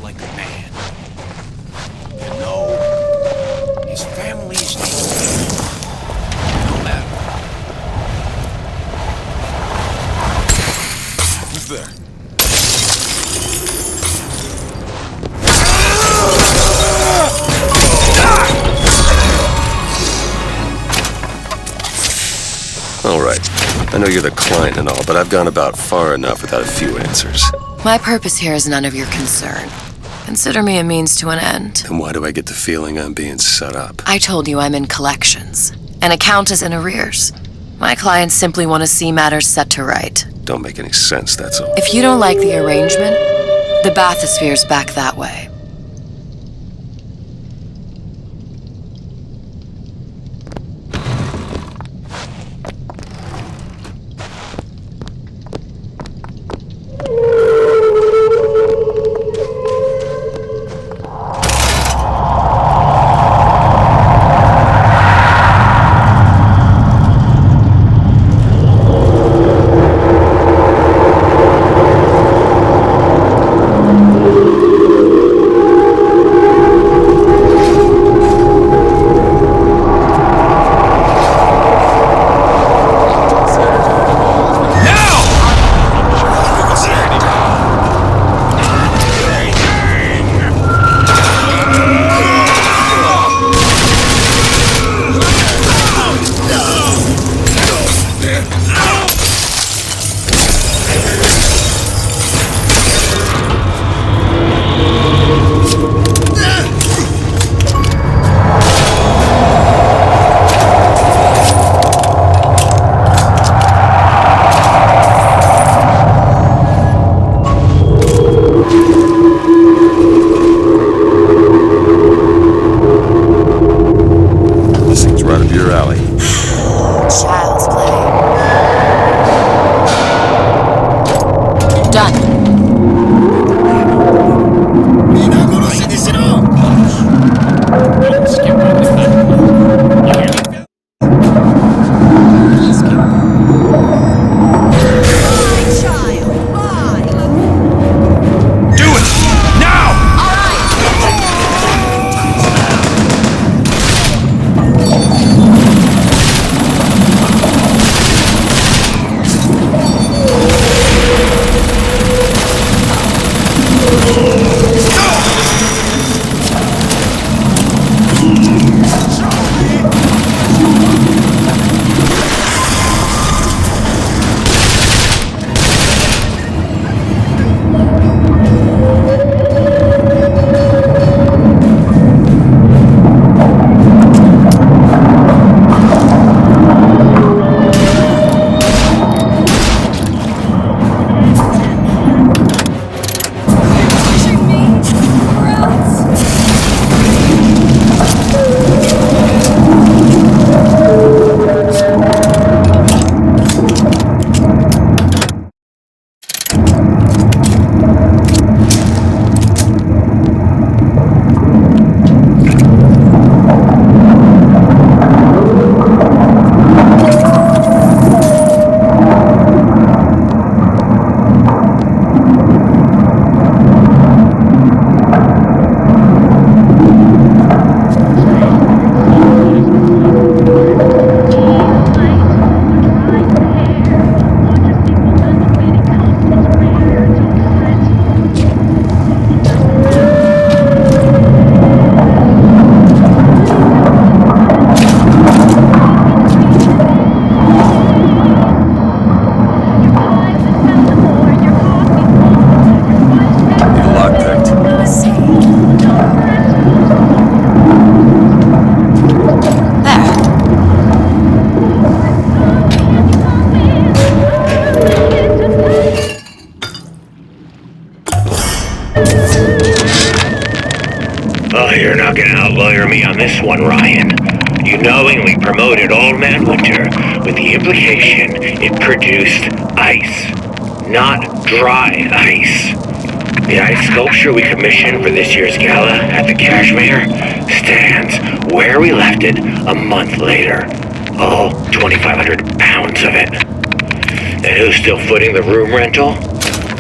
like a man. You know, his family's no matter. Who's there? All right. I know you're the client and all, but I've gone about far enough without a few answers. My purpose here is none of your concern. Consider me a means to an end. Then why do I get the feeling I'm being set up? I told you I'm in collections. An account is in arrears. My clients simply want to see matters set to right. Don't make any sense, that's all. If you don't like the arrangement, the bathysphere's back that way. You're not gonna outlawyer me on this one, Ryan. You knowingly promoted Old Man Winter with the implication it produced ice, not dry ice. The ice sculpture we commissioned for this year's gala at the Cashmere stands where we left it a month later. All 2,500 pounds of it. And who's still footing the room rental?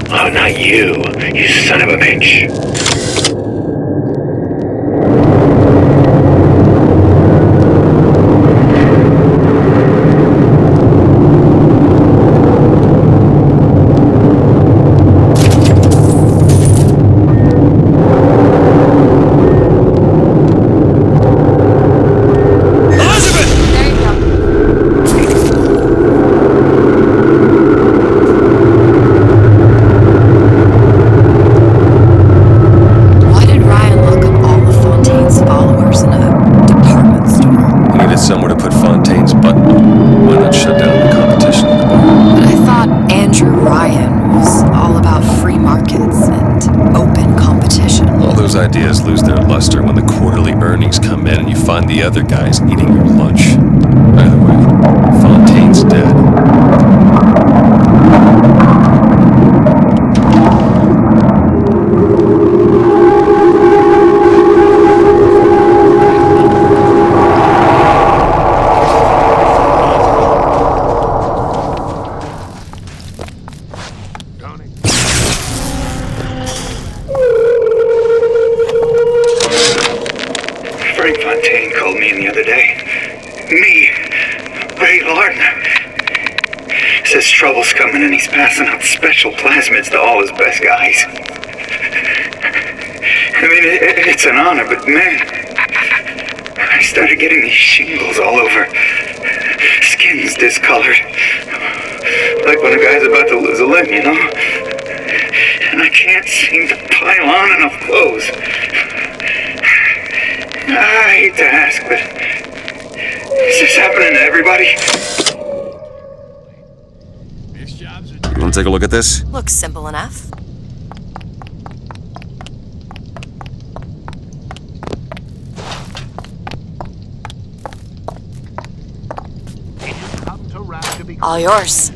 Oh, not you, you son of a bitch. Those ideas lose their luster when the quarterly earnings come in and you find the other guys eating your lunch. Either way, Fontaine's dead. Frank Fontaine called me in the other day. Me, Ray Larden. Says trouble's coming and he's passing out special plasmids to all his best guys. I mean, it's an honor, but man, I started getting these shingles all over. Skin's discolored. Like when a guy's about to lose a limb, you know? And I can't seem to pile on enough clothes. I hate to ask, but is this happening to everybody? You want to take a look at this? Looks simple enough. All yours.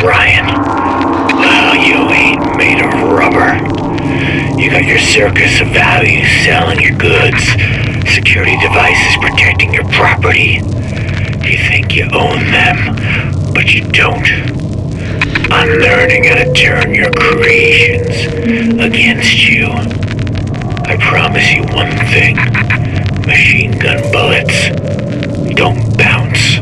Ryan. Oh, you ain't made of rubber. You got your circus of values selling your goods, security devices protecting your property. You think you own them, but you don't. I'm learning how to turn your creations against you. I promise you one thing. Machine gun bullets don't bounce.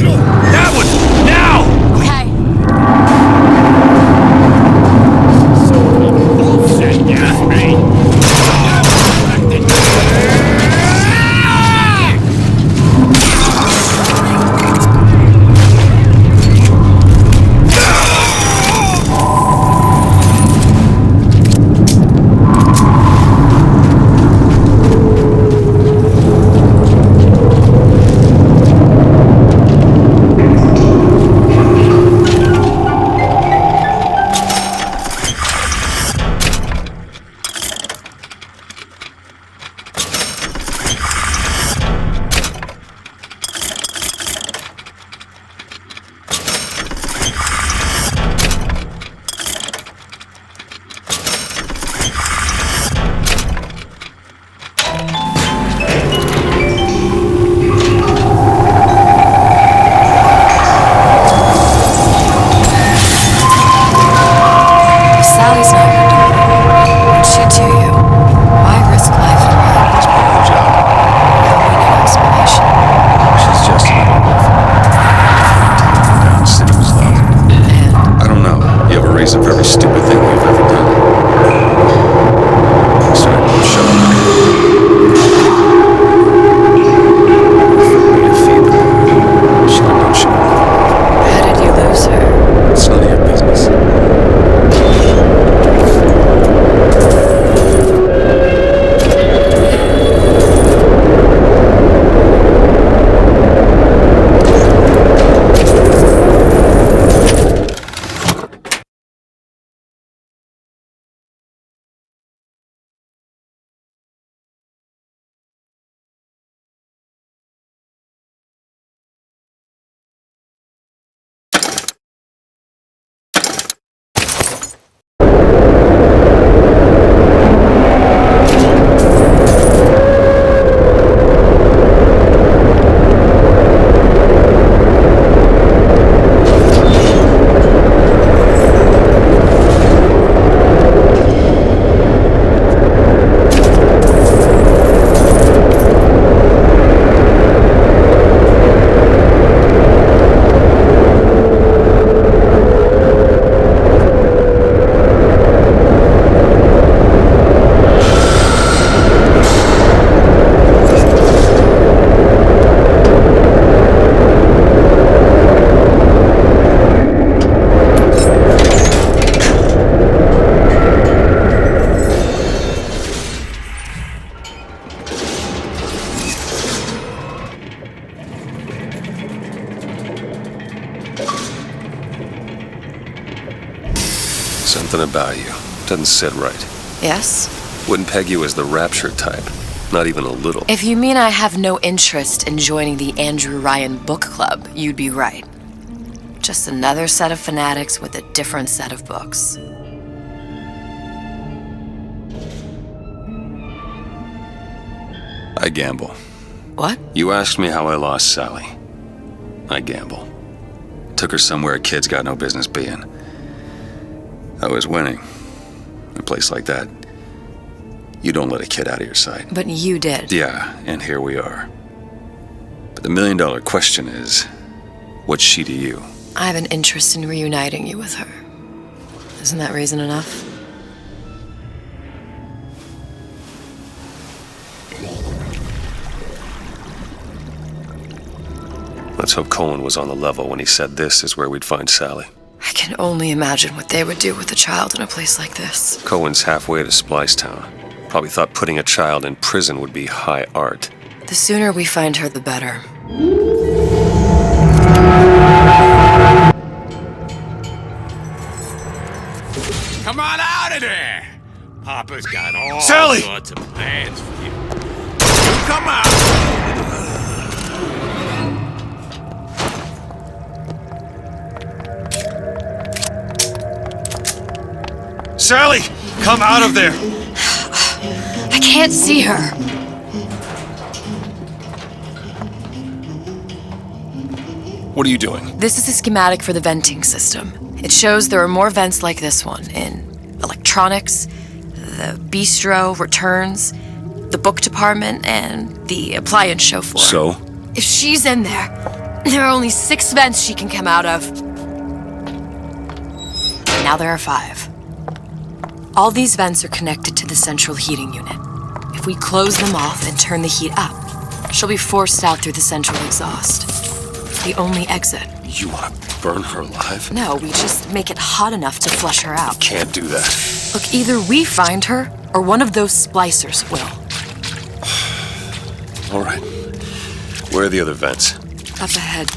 That one! Now! Okay. Sally's not your daughter. What'd she do you? Why risk life and limb? It's part of the job. I need an explanation. She's just another wolf. Down city was loud. And? I don't know. You have a reason for every stupid thing you've ever done. Sorry, shut up. For me to feed them. Should have known she would. How did you lose her? It's none of your business. Something about you doesn't sit right. Yes? Wouldn't peg you as the Rapture type. Not even a little. If you mean I have no interest in joining the Andrew Ryan book club, you'd be right. Just another set of fanatics with a different set of books. I gamble. What? You asked me how I lost Sally. I gamble. Took her somewhere kids got no business being. I was winning. In a place like that, you don't let a kid out of your sight. But you did. Yeah, and here we are. But the million-dollar question is, what's she to you? I have an interest in reuniting you with her. Isn't that reason enough? Let's hope Cohen was on the level when he said this is where we'd find Sally. I can only imagine what they would do with a child in a place like this. Cohen's halfway to Splicetown. Probably thought putting a child in prison would be high art. The sooner we find her, the better. Come on out of there! Papa's got all Sally! sorts of plans for you. You come out! Sally! Come out of there! I can't see her. What are you doing? This is a schematic for the venting system. It shows there are more vents like this one in electronics, the bistro, returns, the book department, and the appliance show floor. So? If she's in there are only 6 vents she can come out of. Now there are 5. All these vents are connected to the central heating unit. If we close them off and turn the heat up, she'll be forced out through the central exhaust. The only exit. You want to burn her alive? No, we just make it hot enough to flush her out. Can't do that. Look, either we find her, or one of those splicers will. All right. Where are the other vents? Up ahead.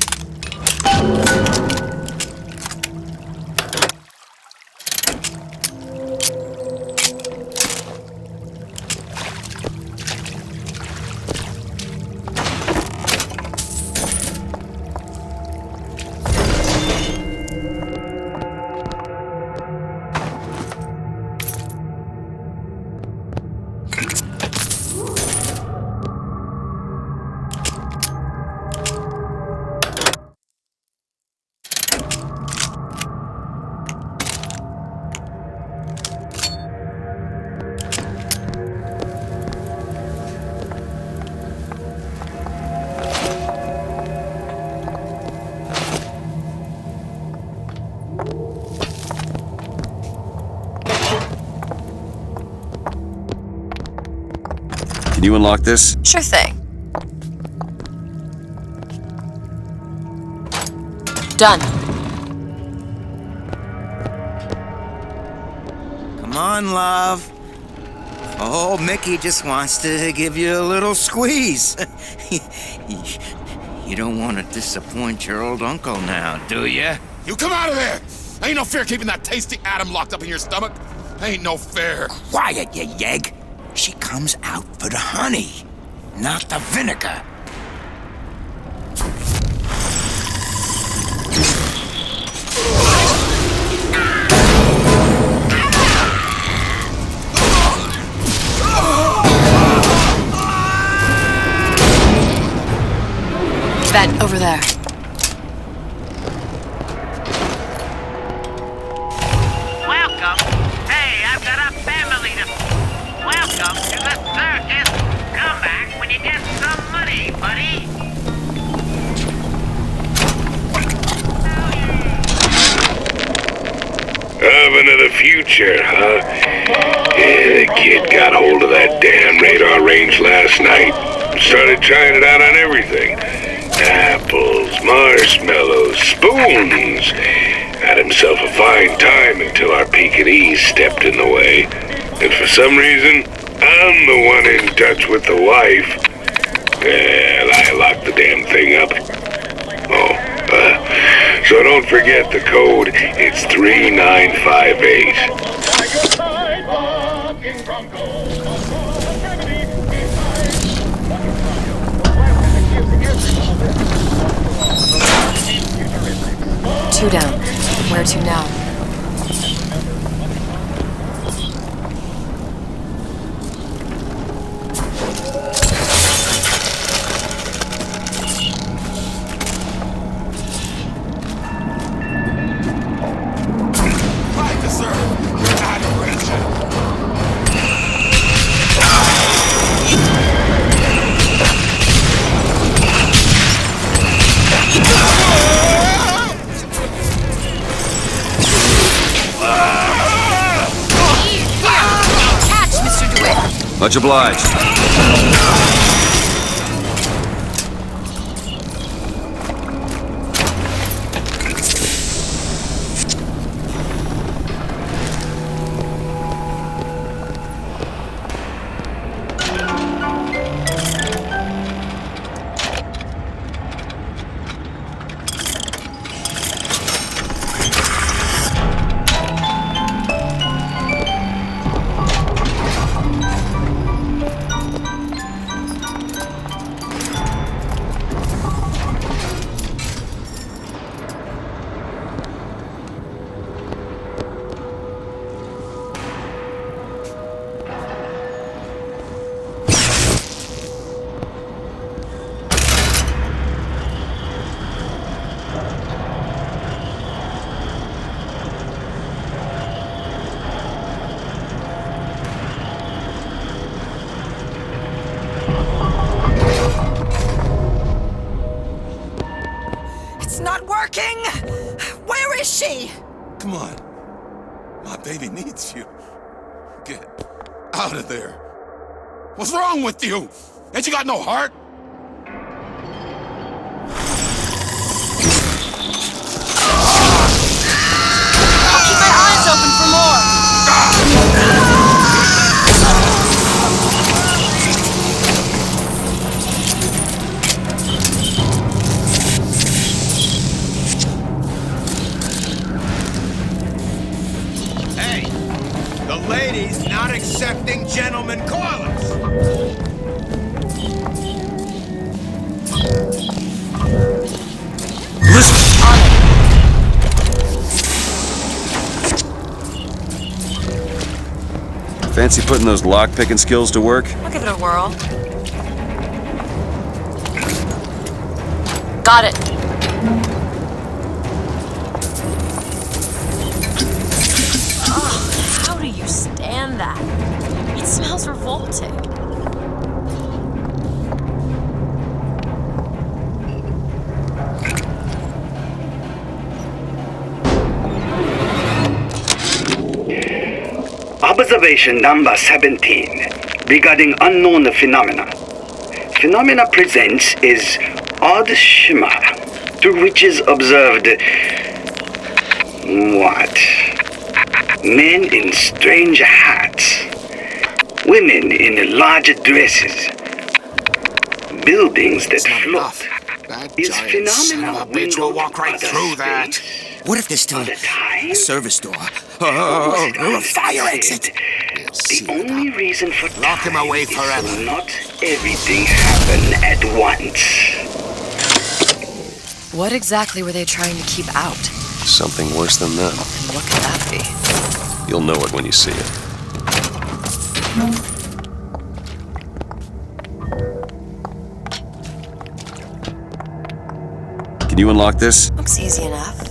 Can you unlock this? Sure thing. Done. Come on, love. Oh, Mickey just wants to give you a little squeeze. You don't want to disappoint your old uncle now, do you? You come out of there! Ain't no fair keeping that tasty atom locked up in your stomach. Ain't no fair. Quiet, you yegg. She comes out for the honey, not the vinegar. Vent over there. Welcome. Hey, I've got a family to... Welcome to the circus. Come back when you get some money, buddy. Oven of the future, huh? Yeah, the kid got hold of that damn radar range last night. Started trying it out on everything. Apples, marshmallows, spoons. Had himself a fine time until our Pekingese stepped in the way. And for some reason, I'm the one in touch with the wife. Well, I locked the damn thing up. So don't forget the code. It's 3958. 2 down. Where to now? Much obliged. working? Where is she? Come on. My baby needs you. Get out of there. What's wrong with you? Ain't you got no heart? I'll keep my eyes open for more. Hey, the lady's not accepting gentlemen callers. Fancy putting those lock-picking skills to work? I'll give it a whirl. Got it. Oh, how do you stand that? It smells revolting. Observation number 17 regarding unknown phenomena. Phenomena presents is odd shimmer through which is observed what? Men in strange hats, women in large dresses, buildings that float. Is phenomena Bitch will walk right through that. What if there's still a service door? Or a fire exit? The only reason for lock him away forever. Is not everything happen at once. What exactly were they trying to keep out? Something worse than them. And what could that be? You'll know it when you see it. Can you unlock this? Looks easy enough.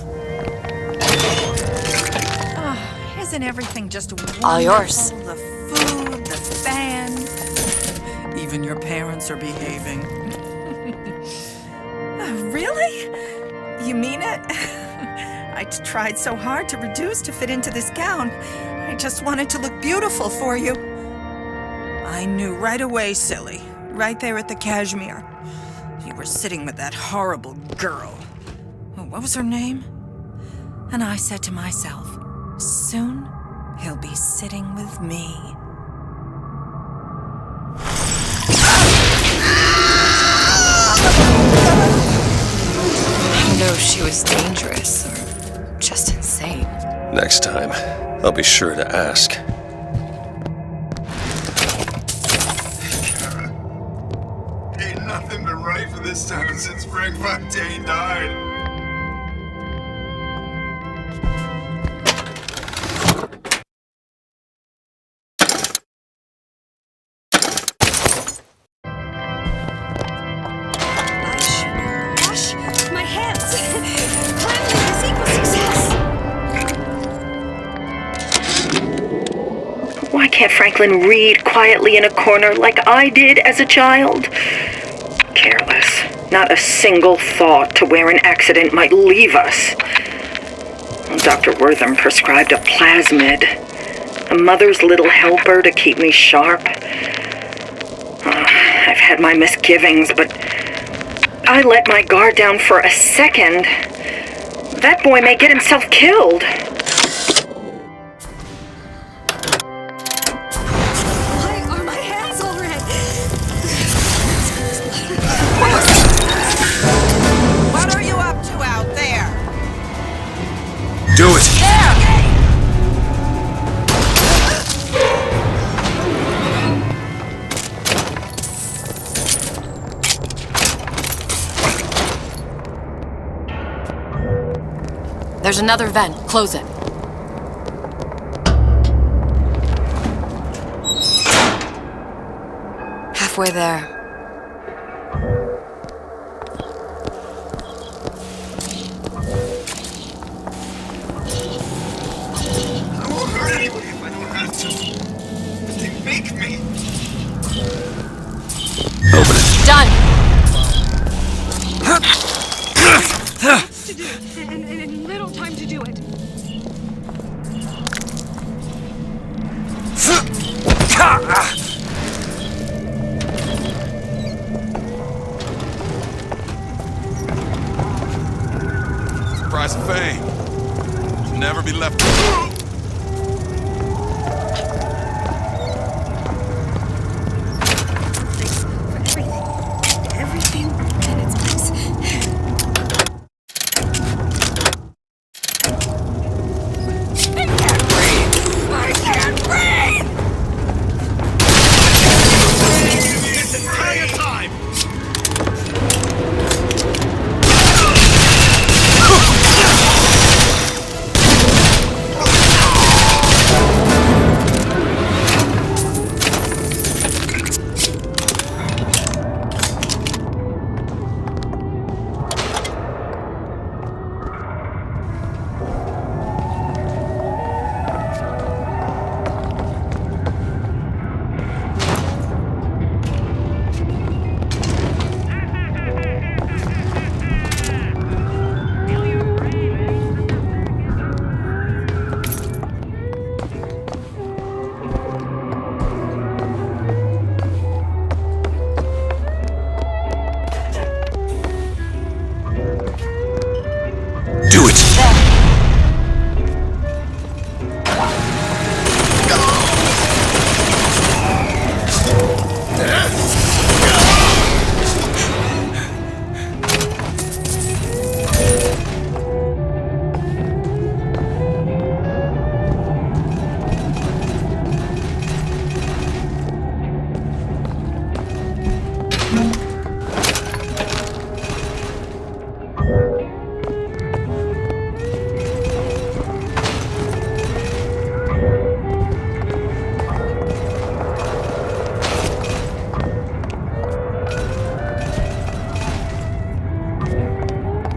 Isn't everything just wonderful? All yours. The food, the fan. Even your parents are behaving. Really? You mean it? I tried so hard to reduce to fit into this gown. I just wanted to look beautiful for you. I knew right away, silly. Right there at the cashmere. You were sitting with that horrible girl. What was her name? And I said to myself, soon he'll be sitting with me. I didn't know she was dangerous or just insane. Next time, I'll be sure to ask. Ain't nothing been right for this town since Frank Fontaine died. Wash my hands. Cleanliness equals success. Why can't Franklin read quietly in a corner like I did as a child? Careless. Not a single thought to where an accident might leave us. Dr. Wortham prescribed a plasmid, a mother's little helper to keep me sharp. I've had my misgivings, but I let my guard down for a second. That boy may get himself killed. Why are my hands all red? What are you up to out there? Do it! There's another vent. Close it. Halfway there. I won't hurt anybody if I don't have to. They make me. Open it. Done! be left. Everything in its place. I can't breathe! This entire time!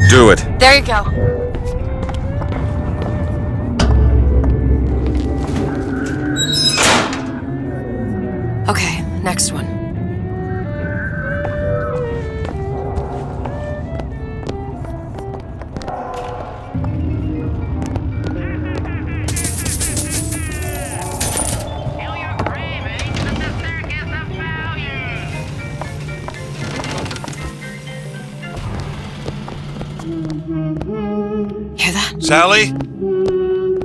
Do it. There you go. Okay, next one. Hear that? Sally?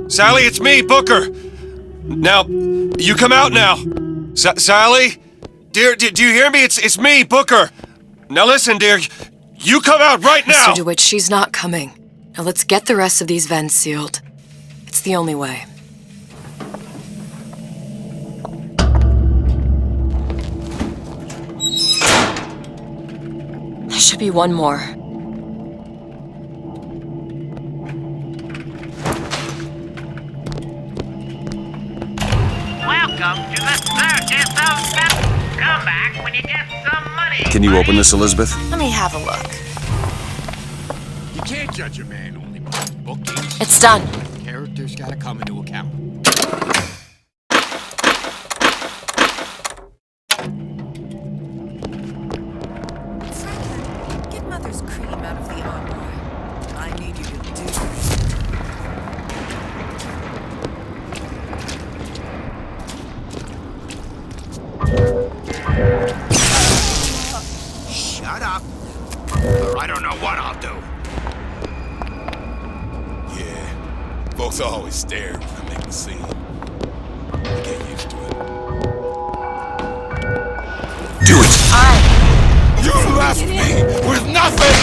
Sally, it's me, Booker! Now, you come out now. Sally? Dear, do you hear me? It's me, Booker. Now listen, dear. You come out right now! Mr. DeWitt, she's not coming. Now let's get the rest of these vents sealed. It's the only way. There should be one more. Welcome to the circus of Beth. Come back when you get some money. Can you open this, Elizabeth? Let me have a look. You can't judge a man only by his bookings. It's done. Character's gotta come into account. Franklin, get Mother's cream out of the armoire. I need you to do it. Shut up, or I don't know what I'll do. Yeah, folks always stare when I make a scene. I get used to it. Do it! You left me with nothing!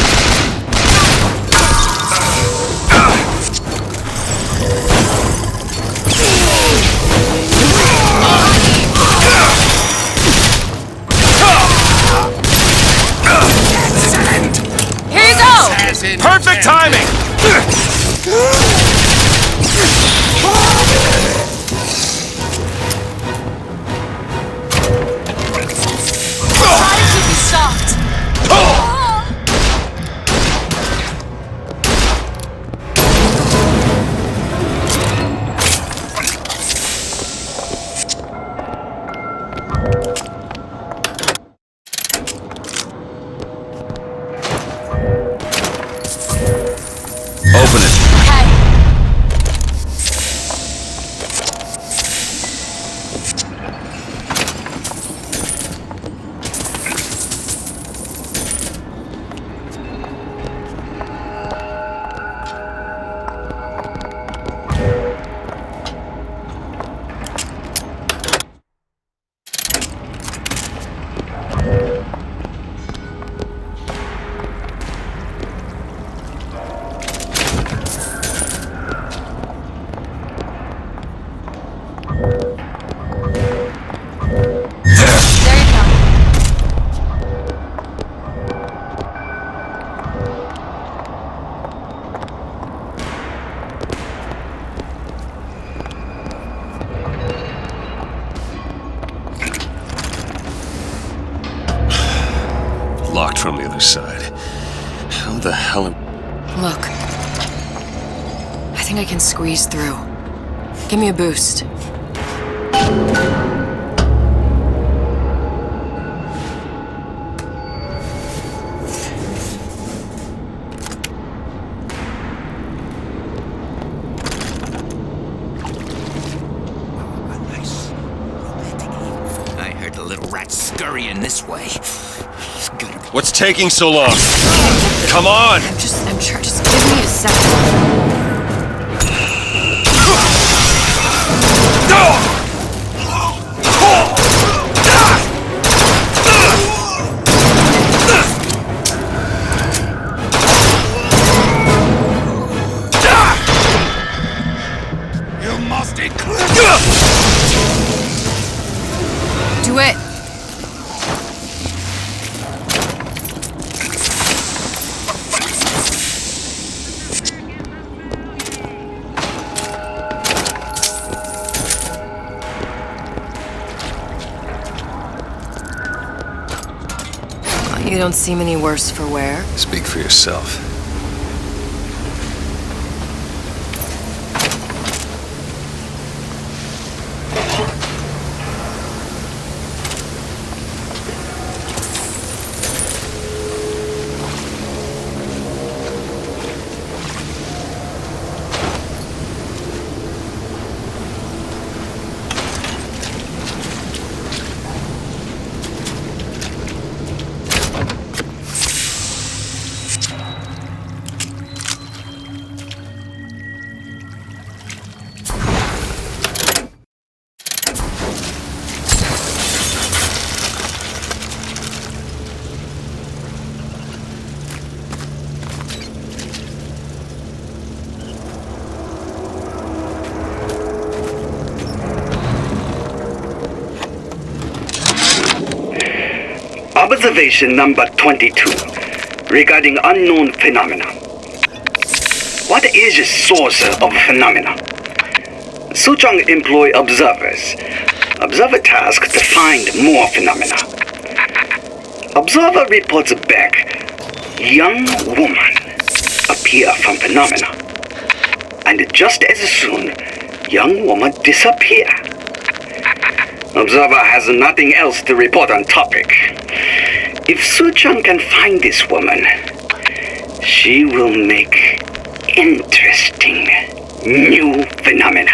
Here you go! Perfect timing! Try to keep it soft. side. How the hell am... Look. I think I can squeeze through. Give me a boost. I heard the little rat scurrying this way. What's taking so long? Come on! I'm sure. Just give me a second. You must include. Do it. You don't seem any worse for wear. Speak for yourself. Observation number 22, regarding unknown phenomena. What is the source of phenomena? Suchong employ observers. Observer task to find more phenomena. Observer reports back, young woman appear from phenomena. And just as soon, young woman disappear. Observer has nothing else to report on topic. If Suchong can find this woman, she will make interesting new phenomena.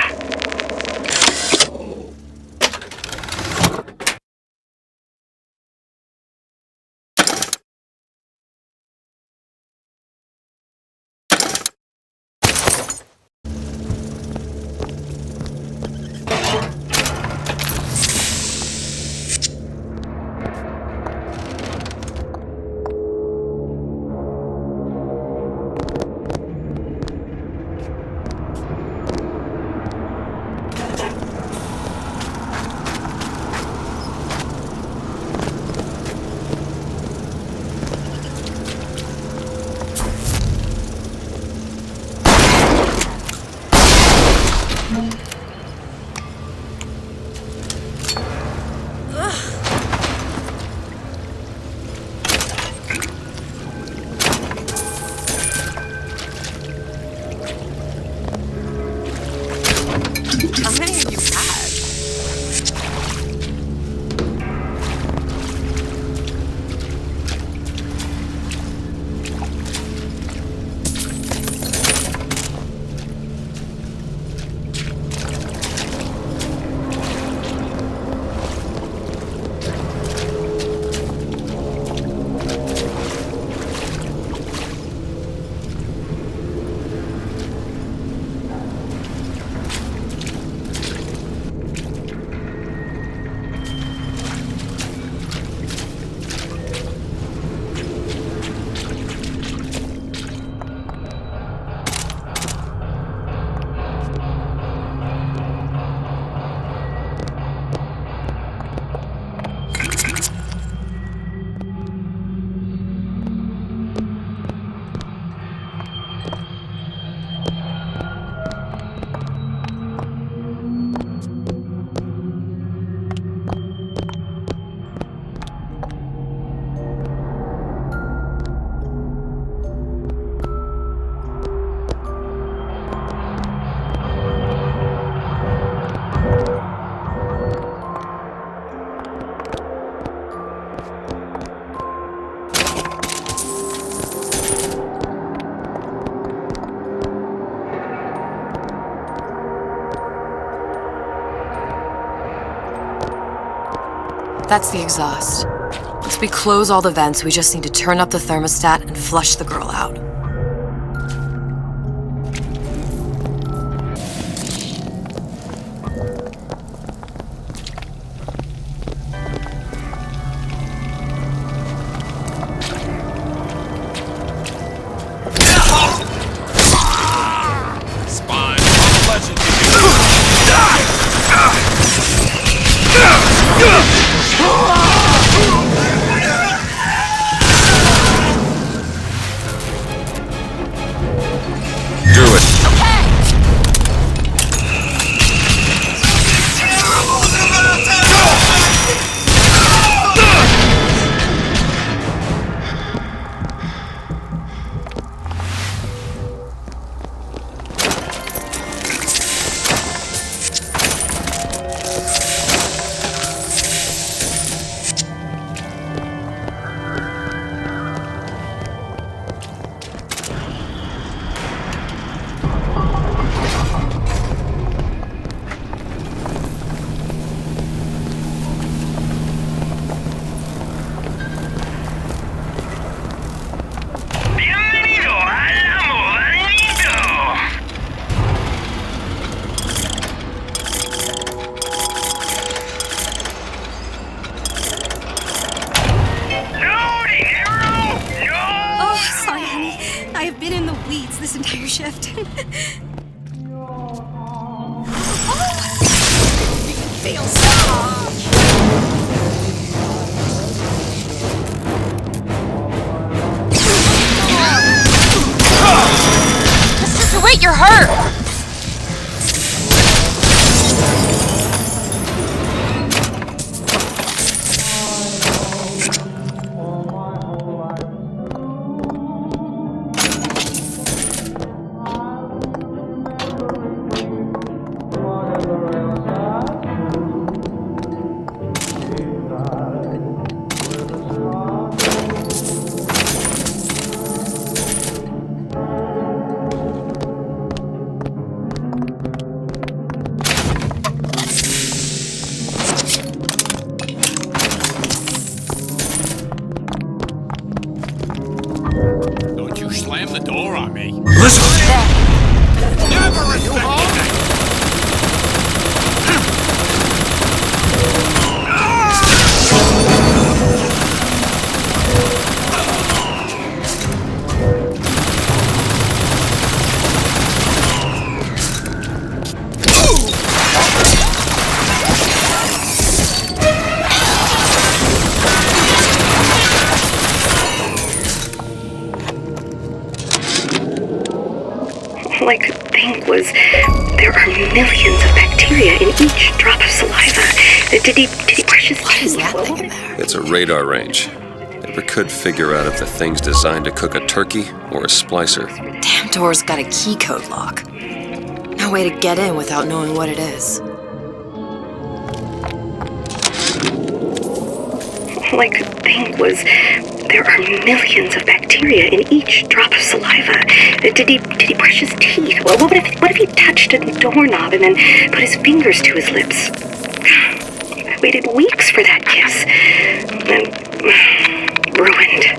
How many have you had? That's the exhaust. Once we close all the vents, we just need to turn up the thermostat and flush the girl out. Wait, you're hurt! Slam the door on me. Listen! Never respect me! All I could think was there are millions of bacteria in each drop of saliva. Did he brush his teeth? What is that thing in there? It's a radar range. Never could figure out if the thing's designed to cook a turkey or a splicer. Damn door's got a key code lock. No way to get in without knowing what it is. All I could think was there are millions of bacteria in each drop of saliva. Did he brush his teeth? Well, what if he touched a doorknob and then put his fingers to his lips? I waited weeks for that kiss. And ruined.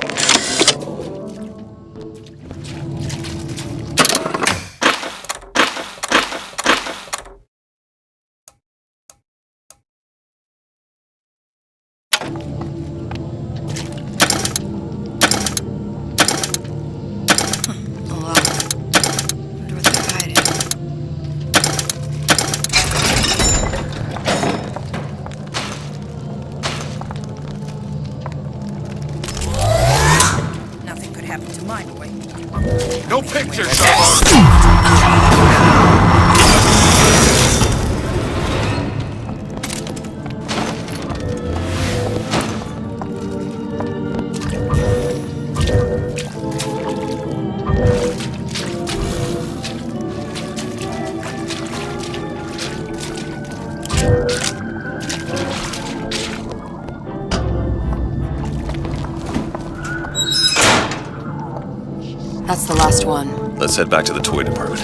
No pictures, That's the last one. Let's head back to the toy department.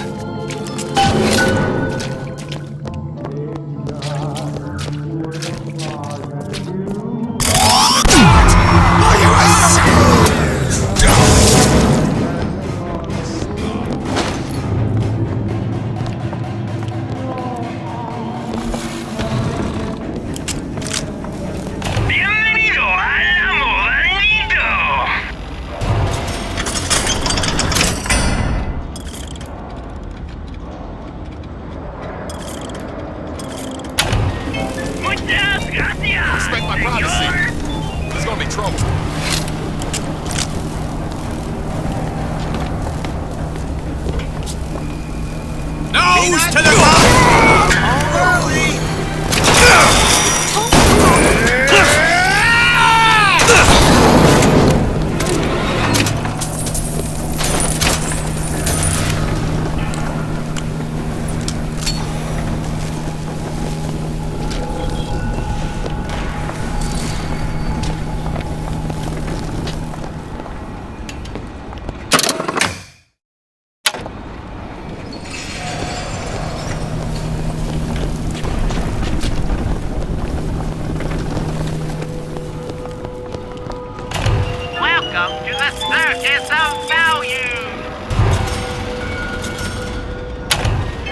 Respect my privacy. It's gonna be trouble. Nose to the bottom! Welcome to the circus of value.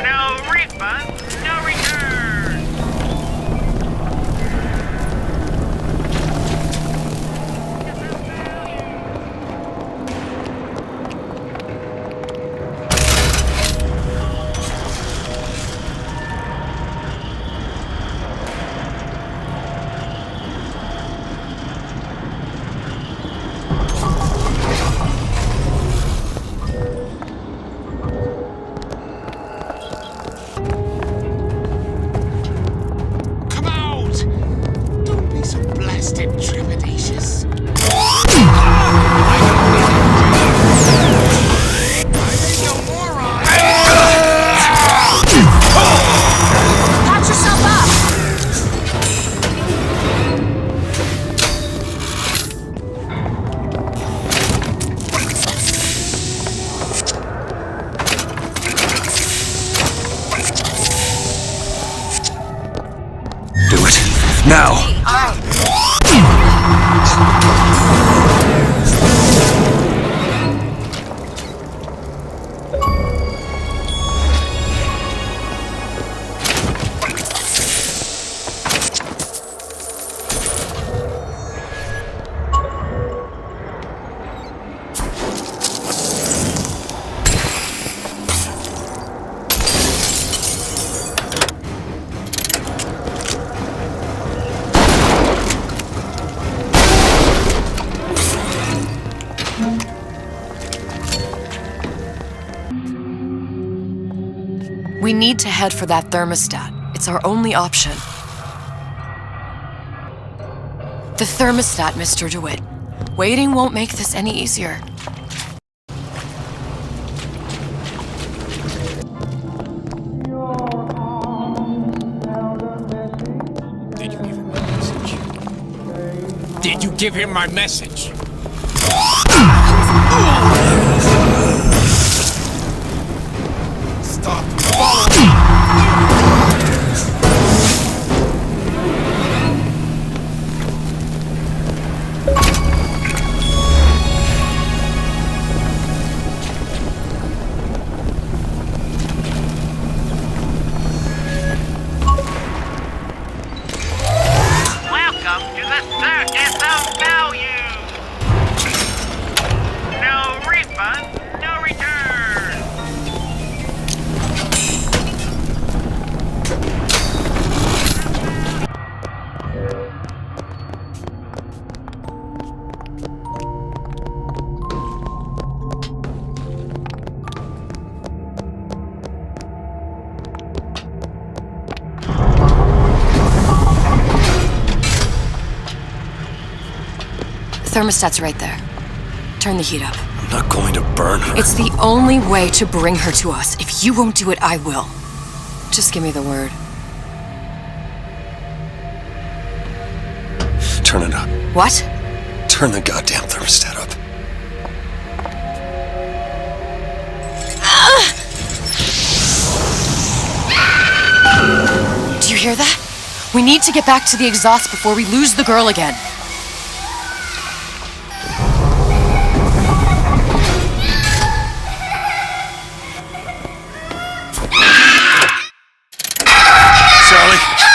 No refund, no return. Come out! Don't be so blasted trepidatious. Patch yourself up! Do it. Now! We need to head for that thermostat. It's our only option. The thermostat, Mr. DeWitt. Waiting won't make this any easier. Did you give him my message? Stop. Follow me. Welcome to the circus of value. No refund, no return. Thermostat's right there. Turn the heat up. I'm not going to burn her. It's the only way to bring her to us. If you won't do it, I will. Just give me the word. Turn it up. What? Turn the goddamn thermostat up. Do you hear that? We need to get back to the exhaust before we lose the girl again.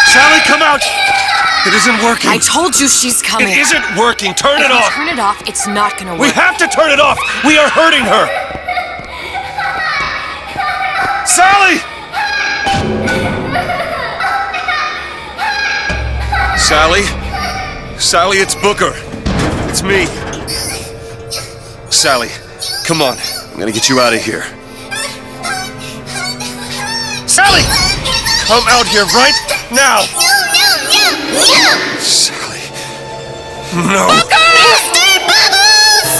Sally, come out! It isn't working. I told you she's coming. It isn't working. Turn it off. Turn it off. It's not gonna work. We have to turn it off. We are hurting her. Sally! Sally? Sally, it's Booker. It's me. Sally, come on. I'm gonna get you out of here. Sally! Come out here right now! Sally. No. Booker! Mr. Bubbles!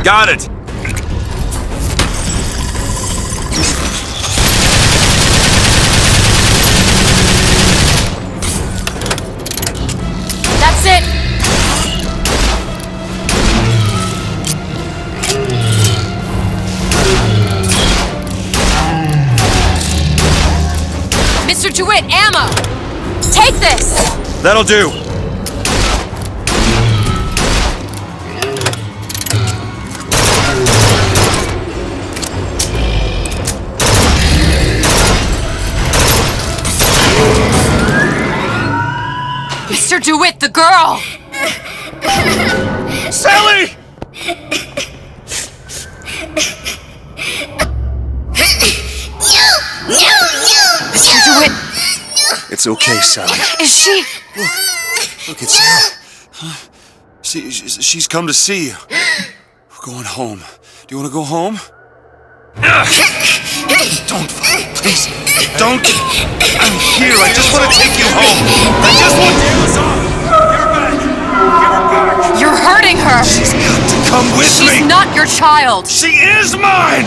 Got it! That's it! Mr. DeWitt, ammo! Take this! That'll do! Mr. DeWitt, the girl! Sally! Mr. DeWitt! It's okay, Sally. Is she? Look, it's her. She's come to see you. We're going home. Do you want to go home? Don't, please. Don't. I'm here. I just want to take you home. I just want to. You're back. Give her back. You're hurting her. She's got to come with me. She's not your child. She is mine.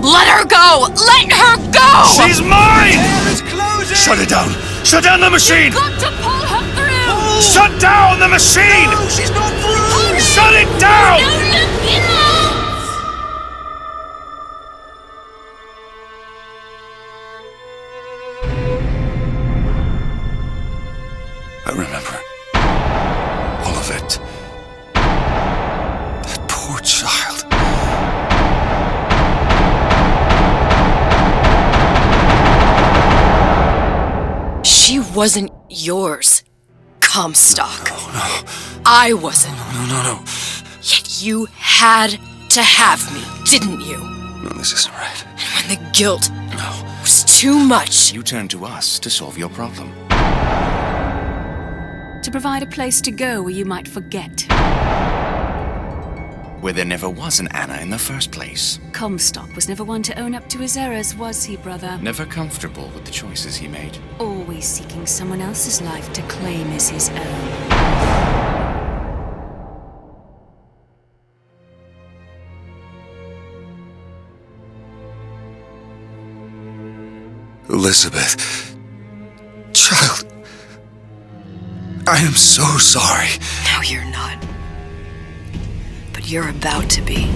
Let her go. Let her go. She's mine. Shut it down. Shut down the machine. You've got to pull her through. Shut down the machine. No, she's not through. Shut it down. No. I remember all of it. That poor child. She wasn't yours, Comstock. No. I wasn't. No. Yet you had to have me, didn't you? No, this isn't right. And when the guilt was too much, You turned to us to solve your problem. To provide a place to go where you might forget. Where there never was an Anna in the first place. Comstock was never one to own up to his errors, was he, brother? Never comfortable with the choices he made. Always seeking someone else's life to claim as his own. Elizabeth. Child. I am so sorry. no, you're not. But you're about to be.